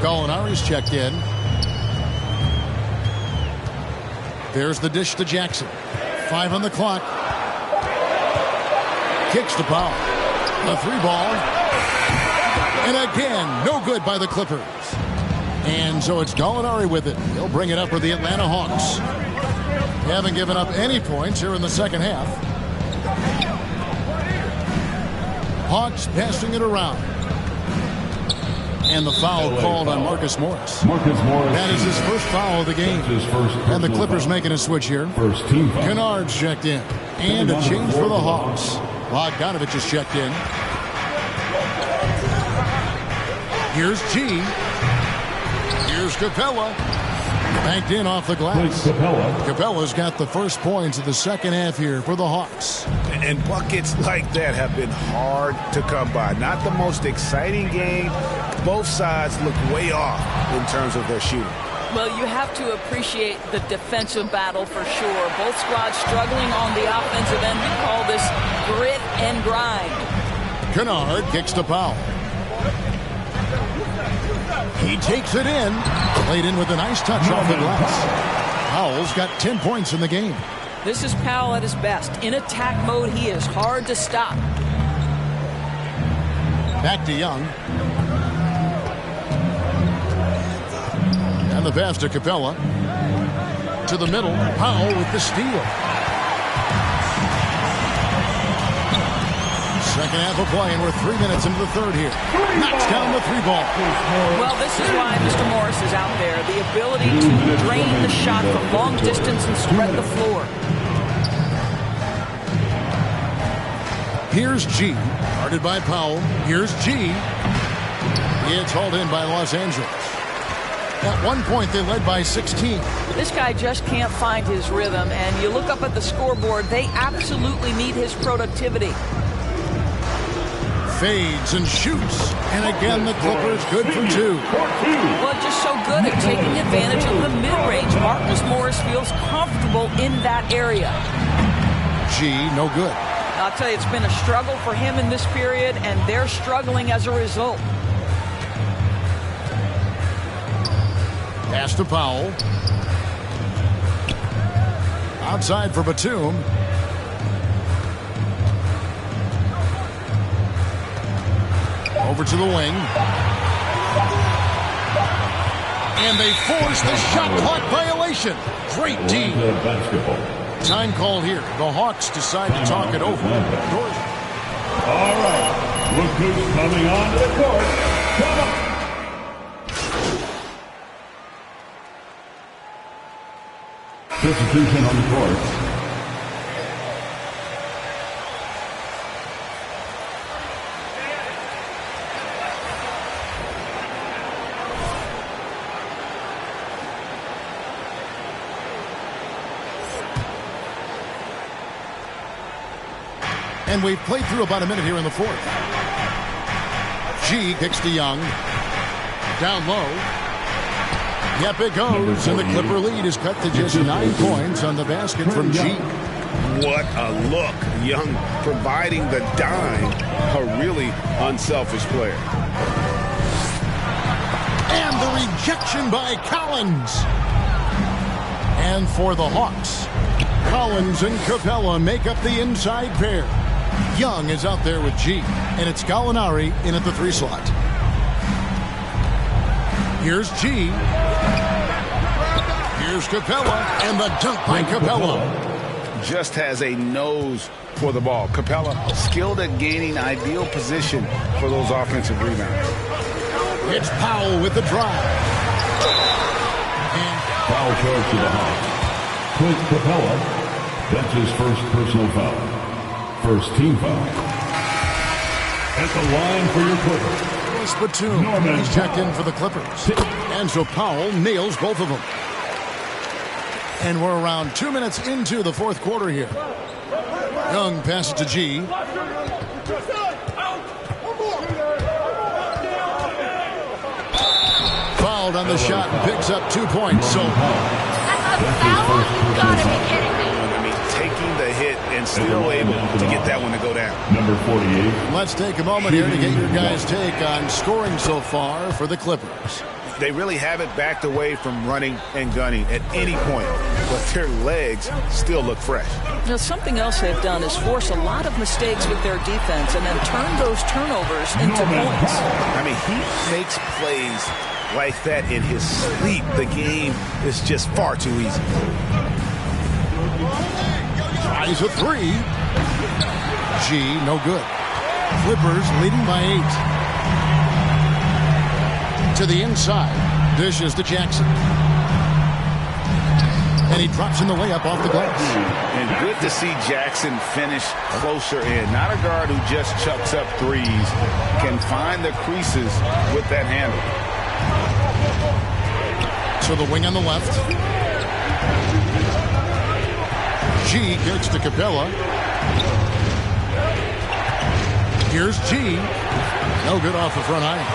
Gallinari's checked in. There's the dish to Jackson. 5 on the clock. Kicks to Powell. A 3-ball. And again, no good by the Clippers. And so it's Gallinari with it. He'll bring it up for the Atlanta Hawks. They haven't given up any points here in the second half. Hawks passing it around. And the foul called on Marcus Morris. That is his first foul of the game. And the Clippers making a switch here. Kennard's checked in. And a change for the Hawks. Bogdanovich is checked in. Here's G. Here's Capella. Banked in off the glass. Capella's got the first points of the second half here for the Hawks. And buckets like that have been hard to come by. Not the most exciting game. Both sides look way off in terms of their shooting. Well, you have to appreciate the defensive battle for sure. Both squads struggling on the offensive end. We call this grit and grind. Kennard kicks to Powell. He takes it in. Played in with a nice touch off the glass. Powell's got 10 points in the game. This is Powell at his best. In attack mode, he is hard to stop. Back to Young. And the pass to Capella. To the middle. Powell with the steal. Second half of play, and we're 3 minutes into the third here. Knocks down the three ball. Well, this is why Mr. Morris is out there. The ability to drain the shot from long distance and spread the floor. Here's G. Guarded by Powell. Here's G. It's hauled in by Los Angeles. At one point, they led by 16. This guy just can't find his rhythm, and you look up at the scoreboard, they absolutely need his productivity. Fades and shoots. And again, the Clippers good for two. Well, just so good at taking advantage of the mid-range. Marcus Morris feels comfortable in that area. G, no good. I'll tell you, it's been a struggle for him in this period, and they're struggling as a result. Pass to Powell. Outside for Batum. Over to the wing. And they force the shot clock violation. Great D. Time called here. The Hawks decide to talk it over. All right. Look who's coming onto the court. Come on. Substitution on the court. And we've played through about a minute here in the fourth. G kicks to Young. Down low. Yep, it goes. And the Clipper lead is cut to just 9 points on the basket from G. What a look. Young providing the dime. A really unselfish player. And the rejection by Collins. And for the Hawks, Collins and Capella make up the inside pair. Young is out there with G, and it's Gallinari in at the 3 slot. Here's G. Here's Capella, and the dunk by Capella. Just has a nose for the ball. Capella skilled at gaining ideal position for those offensive rebounds. It's Powell with the drive. And foul charge to the Hawks. Clint Capella, that's his first personal foul. First team foul. At the line for your Clippers. Batum. He's checked in for the Clippers. And so Powell nails both of them. And we're around 2 minutes into the fourth quarter here. Young passes to G. Fouled on the shot and picks up 2 points. So that's a foul? You gotta be kidding me. I mean, taking the hit and still able to get that one to go down. Number 48. Let's take a moment here to get your guys' take on scoring so far for the Clippers. They really haven't backed away from running and gunning at any point, but their legs still look fresh. Now, something else they've done is force a lot of mistakes with their defense and then turn those turnovers into points. I mean, he makes plays like that in his sleep, the game is just far too easy. Tries a three. G, no good. Clippers leading by 8. To the inside. Dishes to Jackson. And he drops in the layup off the glass. And good to see Jackson finish closer in. Not a guard who just chucks up threes. Can find the creases with that handle. To the wing on the left. G gets to Capella. Here's G. No good off the front iron.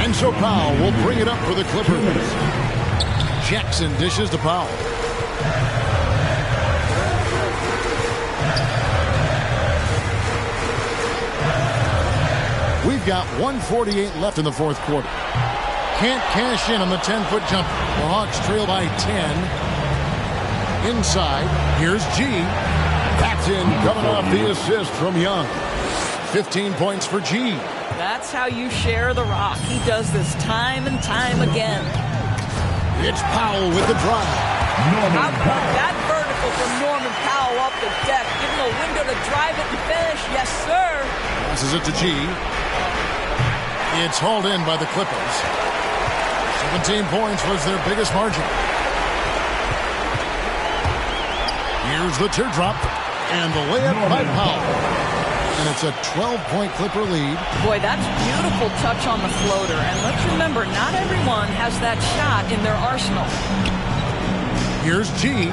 And so Powell will bring it up for the Clippers. Jackson dishes to Powell. We've got 1:48 left in the fourth quarter. Can't cash in on the 10-foot jumper. The Hawks trail by 10. Inside, here's G. That's in, coming off the assist from Young. 15 points for G. That's how you share the rock. He does this time and time again. It's Powell with the drive. How about that vertical from Norman Powell up the deck? Give him a window to drive it and finish. Yes, sir. Passes it to G. It's hauled in by the Clippers. 17 points was their biggest margin. Here's the teardrop. And the layup by Powell. And it's a 12-point Clipper lead. Boy, that's beautiful touch on the floater. And let's remember, not everyone has that shot in their arsenal. Here's G.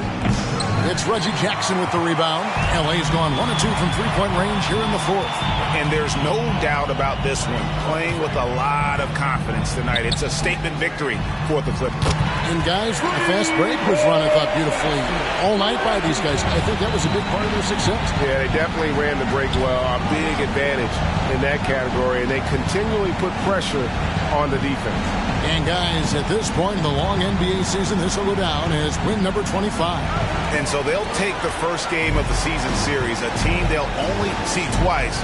It's Reggie Jackson with the rebound. LA's gone 1 of 2 from three-point range here in the fourth. And there's no doubt about this one. Playing with a lot of confidence tonight. It's a statement victory for the Clippers. And guys, the fast break was run, I thought, beautifully all night by these guys. I think that was a big part of their success. Yeah, they definitely ran the break well. A big advantage in that category. And they continually put pressure on the defense. And guys, at this point in the long NBA season, this will go down as win number 25. And so they'll take the first game of the season series, a team they'll only see twice.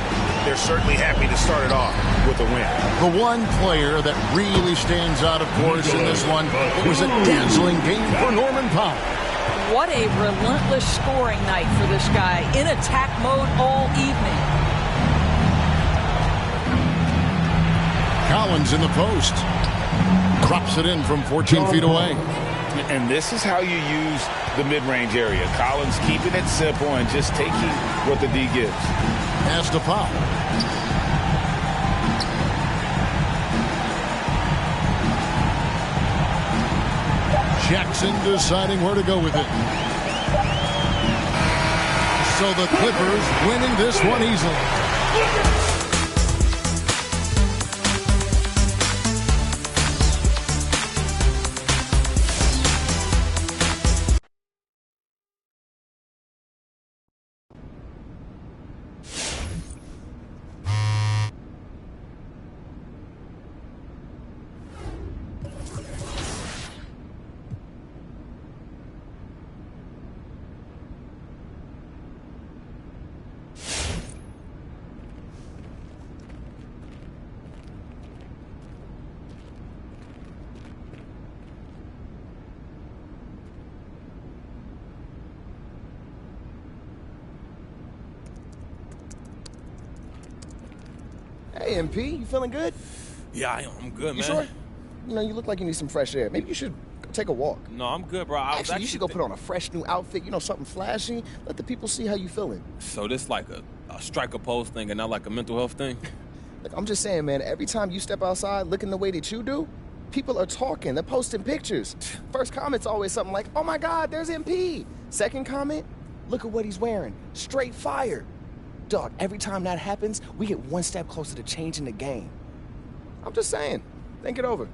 They're certainly happy to start it off with a win. The one player that really stands out, of course, in this one, it was a dazzling game for Norman Powell. What a relentless scoring night for this guy. In attack mode all evening. Collins in the post. Drops it in from 14 feet away. And this is how you use the mid-range area. Collins keeping it simple and just taking what the D gives. Pass to Powell. Jackson deciding where to go with it. So the Clippers winning this one easily. Hey, MP, you feeling good? Yeah, I'm good, man. You sure? You know, you look like you need some fresh air. Maybe you should go take a walk. No, I'm good, bro. Actually, you should go put on a fresh new outfit, you know, something flashy. Let the people see how you feeling. So this like a striker pose thing and not like a mental health thing? Look, I'm just saying, man, every time you step outside looking the way that you do, people are talking. They're posting pictures. First comment's always something like, oh, my God, there's MP. Second comment, look at what he's wearing. Straight fire. Dog, every time that happens, we get one step closer to changing the game. I'm just saying. Think it over.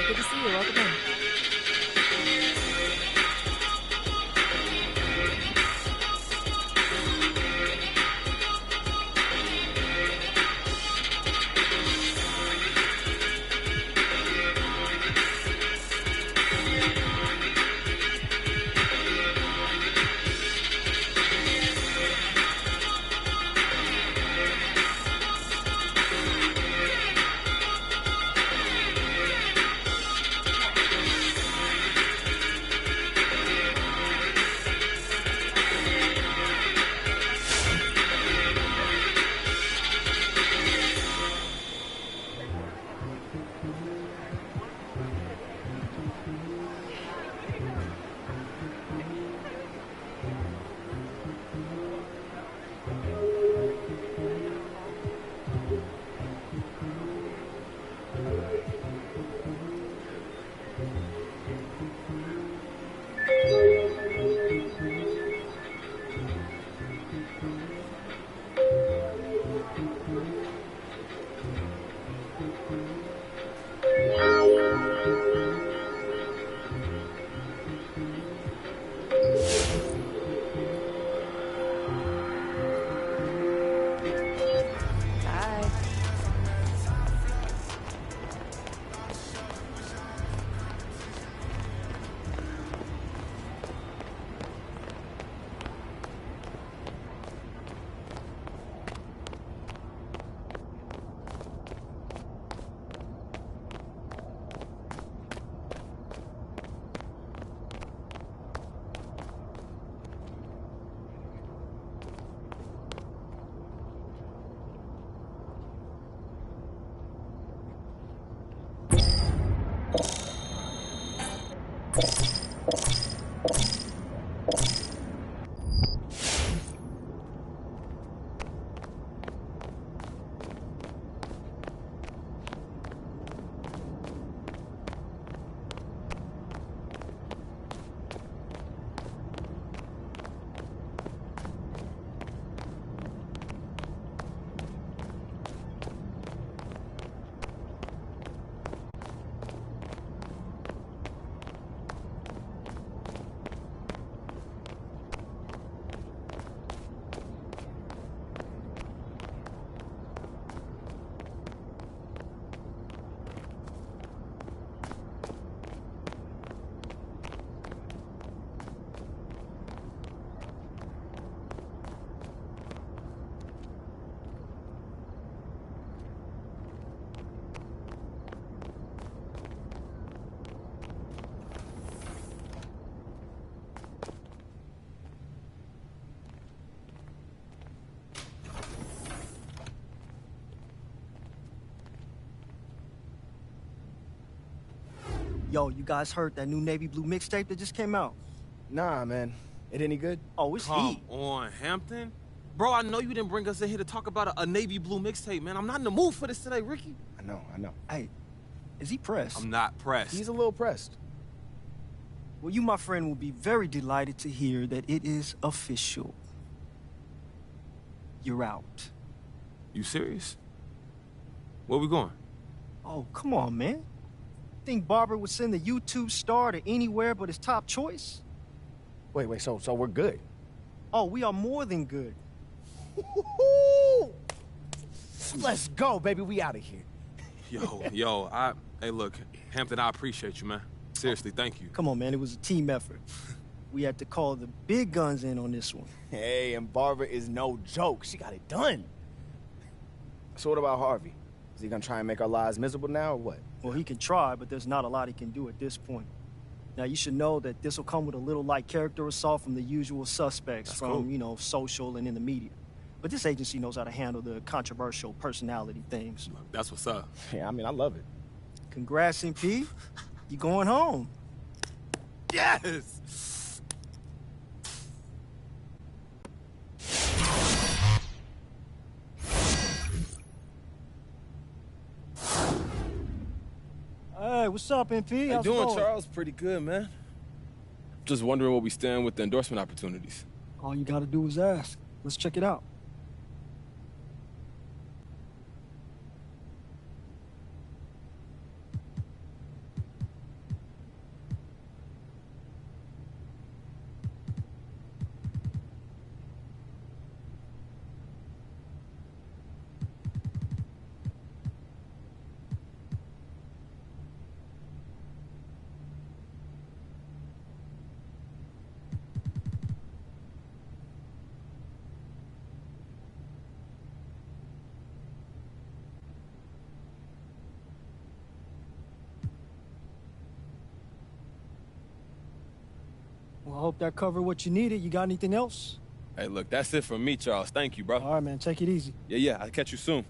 Good to see you. Welcome in. Yo, you guys heard that new Navy Blue mixtape that just came out? Nah, man. It any good? Oh, it's heat. Come on, Hampton. Bro, I know you didn't bring us in here to talk about a Navy Blue mixtape, man. I'm not in the mood for this today, Ricky. I know. Hey, is he pressed? I'm not pressed. He's a little pressed. Well, you, my friend, will be very delighted to hear that it is official. You're out. You serious? Where we going? Oh, come on, man. Think Barber would send the YouTube star to anywhere but his top choice? Wait, so we're good? Oh, we are more than good. Let's go, baby. We out of here. Hey, look, Hampton, I appreciate you, man. Seriously, thank you. Come on, man. It was a team effort. We had to call the big guns in on this one. Hey, and Barbara is no joke. She got it done. So what about Harvey? Is he gonna try and make our lives miserable now or what? Well, he can try, but there's not a lot he can do at this point. Now, you should know that this will come with a little light character assault from the usual suspects. That's from, cool. Social and in the media. But this agency knows how to handle the controversial personality things. That's what's up. Yeah, I mean, I love it. Congrats, MP. You going home. Yes! Hey, what's up, MP? How How's you it doing, going? Charles? Pretty good, man. Just wondering where we stand with the endorsement opportunities. All you gotta do is ask. Let's check it out. Well, I hope that covered what you needed. You got anything else? Hey, look, that's it from me, Charles. Thank you, bro. All right, man. Take it easy. Yeah, I'll catch you soon.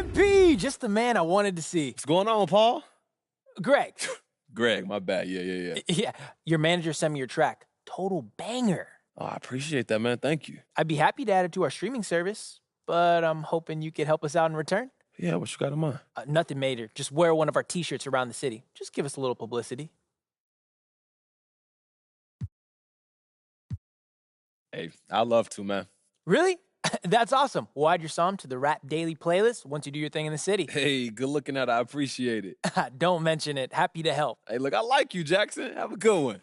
MP, just the man I wanted to see. What's going on, Paul? Greg. Greg, my bad. Yeah. Yeah, your manager sent me your track. Total banger. Oh, I appreciate that, man. Thank you. I'd be happy to add it to our streaming service, but I'm hoping you could help us out in return. Yeah, what you got in mind? Nothing major. Just wear one of our T-shirts around the city. Just give us a little publicity. Hey, I'd love to, man. Really? That's awesome. We'll add your song to the Rap Daily playlist once you do your thing in the city. Hey, good looking at it. I appreciate it. Don't mention it. Happy to help. Hey, look, I like you, Jackson. Have a good one.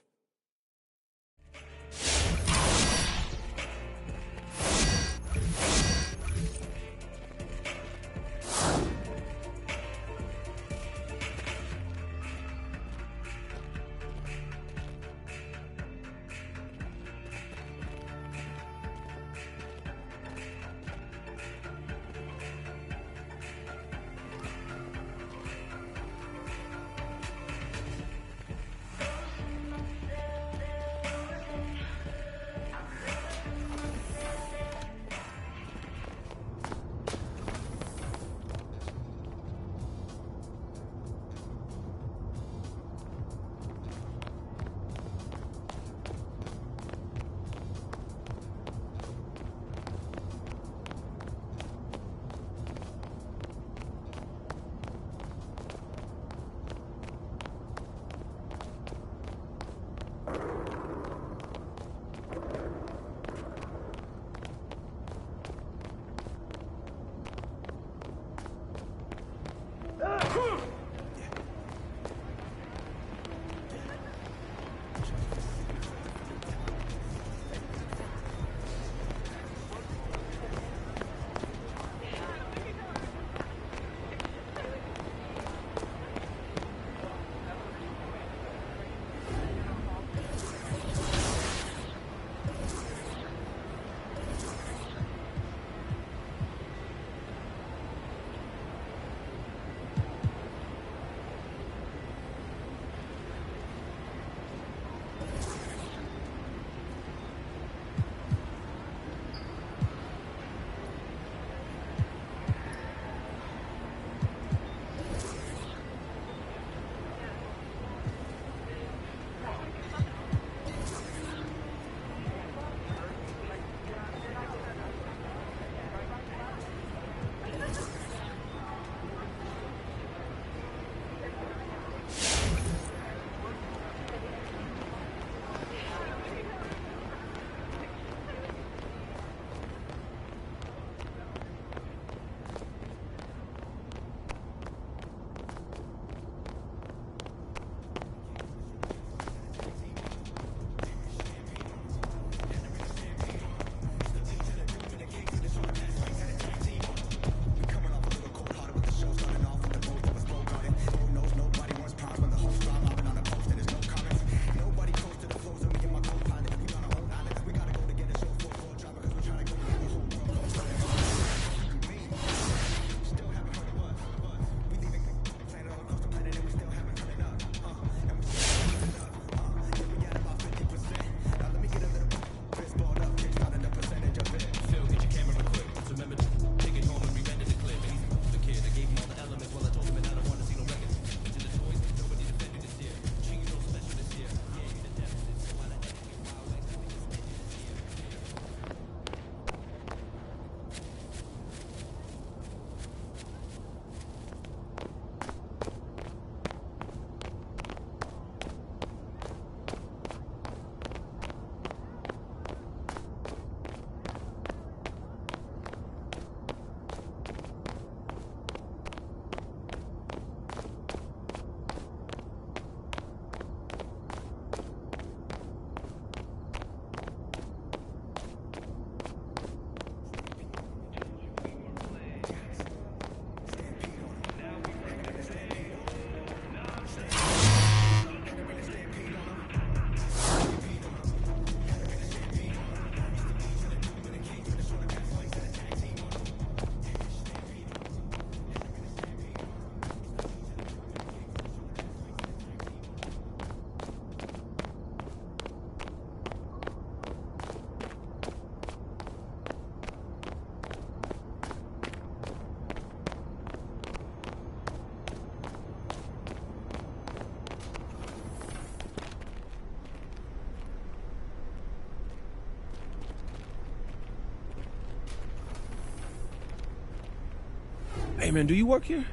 Hey, man, do you work here?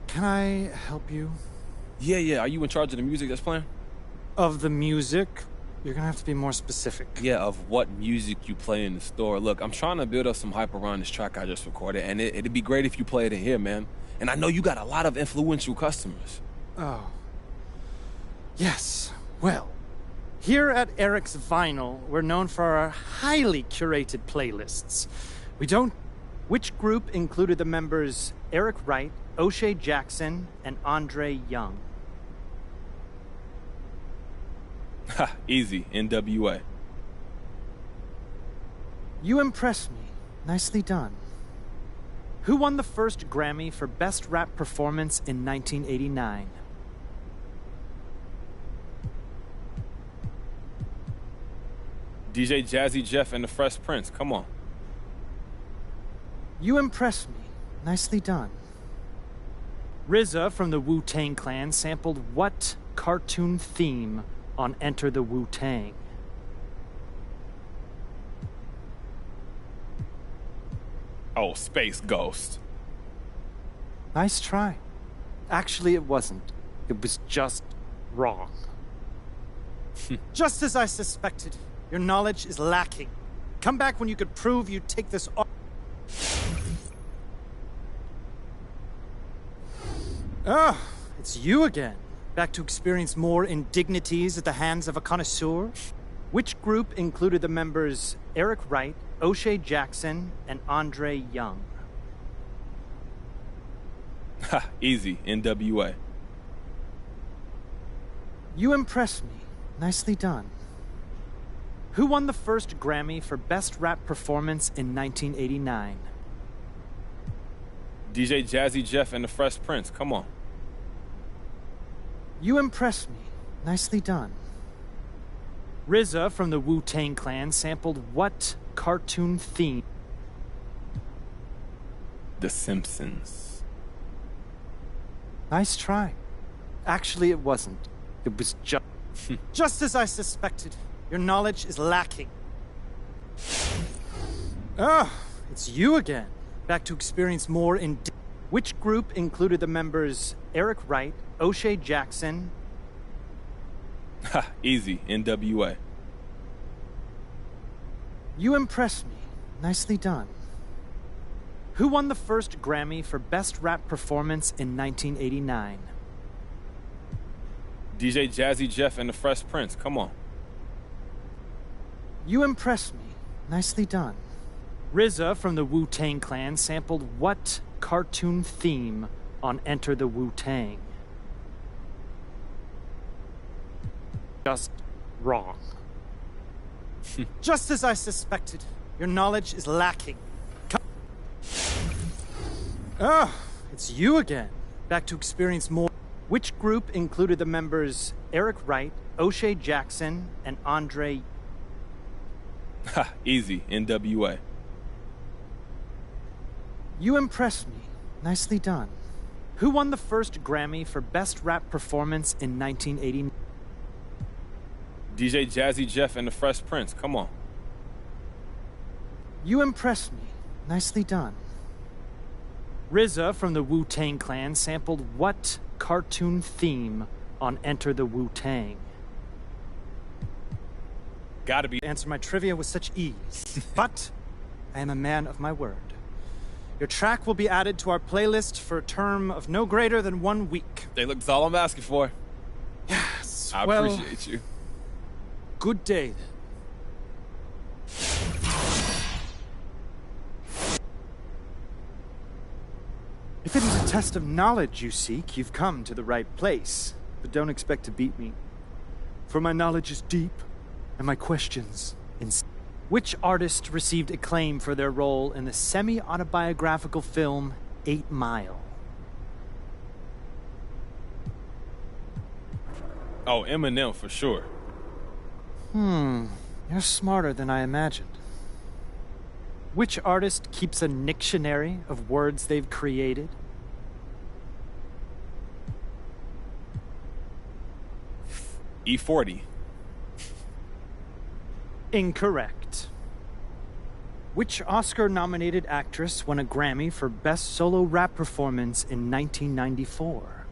Can I help you? Yeah. Are you in charge of the music that's playing? Of the music? You're gonna have to be more specific. Yeah, of what music you play in the store. Look, I'm trying to build up some hype around this track I just recorded, and it'd be great if you played it here, man. And I know you got a lot of influential customers. Oh. Yes. Well, here at Eric's Vinyl, we're known for our highly curated playlists. Which group included the members Eric Wright, O'Shea Jackson, and Andre Young? Ha, easy, NWA. You impress me. Nicely done. Who won the first Grammy for Best Rap Performance in 1989? DJ Jazzy Jeff and the Fresh Prince, come on. You impress me. Nicely done. RZA from the Wu-Tang Clan sampled what cartoon theme on Enter the Wu-Tang? Oh, Space Ghost. Nice try. Actually, it wasn't. It was just wrong. Just as I suspected, your knowledge is lacking. Come back when you could prove you'd take this off. Oh, it's you again. Back to experience more indignities at the hands of a connoisseur? Which group included the members Eric Wright, O'Shea Jackson, and Andre Young? Ha, easy, NWA. You impress me. Nicely done. Who won the first Grammy for Best Rap Performance in 1989? DJ Jazzy Jeff and the Fresh Prince, come on. You impress me. Nicely done. RZA from the Wu-Tang Clan sampled what cartoon theme? The Simpsons. Nice try. Actually, it wasn't. It was just as I suspected. Your knowledge is lacking. Oh, it's you again. Back to experience more in... Which group included the members Eric Wright, O'Shea Jackson? Ha, easy, NWA. You impress me. Nicely done. Who won the first Grammy for Best Rap Performance in 1989? DJ Jazzy Jeff and the Fresh Prince, come on. You impress me. Nicely done. RZA from the Wu-Tang Clan sampled what cartoon theme on Enter the Wu-Tang? Just wrong. Just as I suspected. Your knowledge is lacking. Oh, it's you again. Back to experience more. Which group included the members Eric Wright, O'Shea Jackson, and Andre... Ha, easy, NWA. You impress me. Nicely done. Who won the first Grammy for Best Rap Performance in 1989? DJ Jazzy Jeff and the Fresh Prince, come on. You impress me. Nicely done. RZA from the Wu-Tang Clan sampled what cartoon theme on Enter the Wu-Tang? Gotta be. Answer my trivia with such ease. But I am a man of my word. Your track will be added to our playlist for a term of no greater than 1 week. Hey, look, that's all I'm asking for. Yes. I appreciate you. Good day, then. If it is a test of knowledge you seek, you've come to the right place. But don't expect to beat me. For my knowledge is deep, and my questions Which artist received acclaim for their role in the semi-autobiographical film 8 Mile? Oh, Eminem for sure. You're smarter than I imagined. Which artist keeps a dictionary of words they've created? E40. Incorrect. Which Oscar-nominated actress won a Grammy for Best Solo Rap Performance in 1994?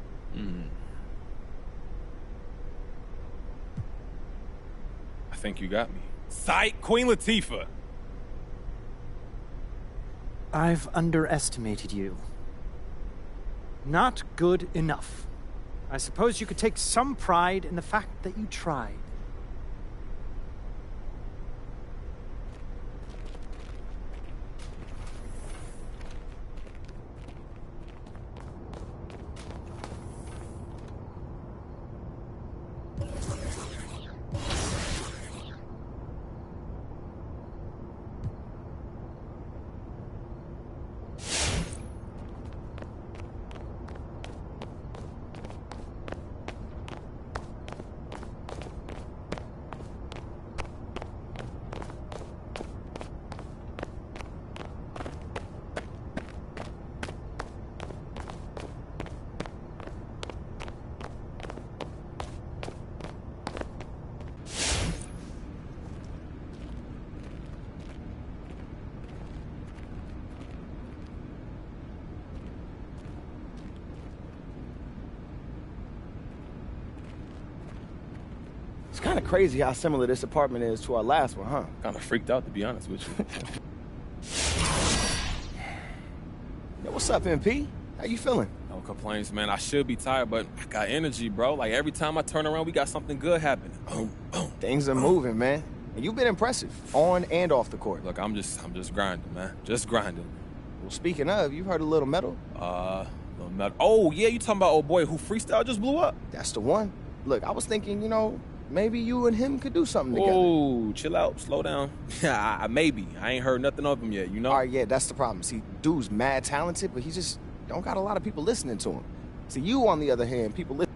I think you got me. Sight, Queen Latifah. I've underestimated you. Not good enough. I suppose you could take some pride in the fact that you tried. It's kind of crazy how similar this apartment is to our last one, huh? Kind of freaked out, to be honest with you. Yo, what's up, MP? How you feeling? No complaints, man. I should be tired, but I got energy, bro. Like, every time I turn around, we got something good happening. Things are moving, man. And you've been impressive, on and off the court. Look, I'm just grinding, man. Just grinding. Well, speaking of, you heard a Little Metal? Little Metal. Oh, yeah, you talking about old boy who freestyle just blew up? That's the one. Look, I was thinking, you know, maybe you and him could do something together. Oh, chill out, slow down. Maybe. I ain't heard nothing of him yet, you know? All right, yeah, that's the problem. See, dude's mad talented, but he just don't got a lot of people listening to him. See, you, on the other hand, people listen.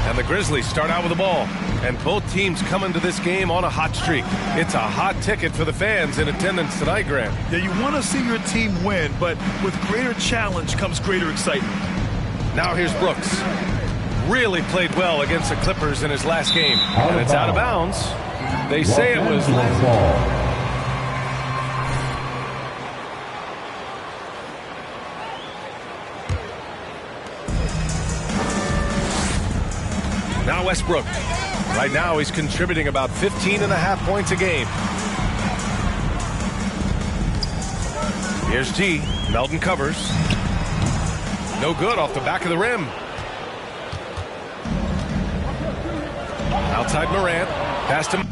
And the Grizzlies start out with the ball. And both teams come into this game on a hot streak. It's a hot ticket for the fans in attendance tonight, Grant. Yeah, you want to see your team win, but with greater challenge comes greater excitement. Now here's Brooks. Really played well against the Clippers in his last game. And it's out of bounds. They say it was last. Now Westbrook. Right now he's contributing about 15.5 points a game. Here's G. Melton covers. No good off the back of the rim. Outside Morant. Past him.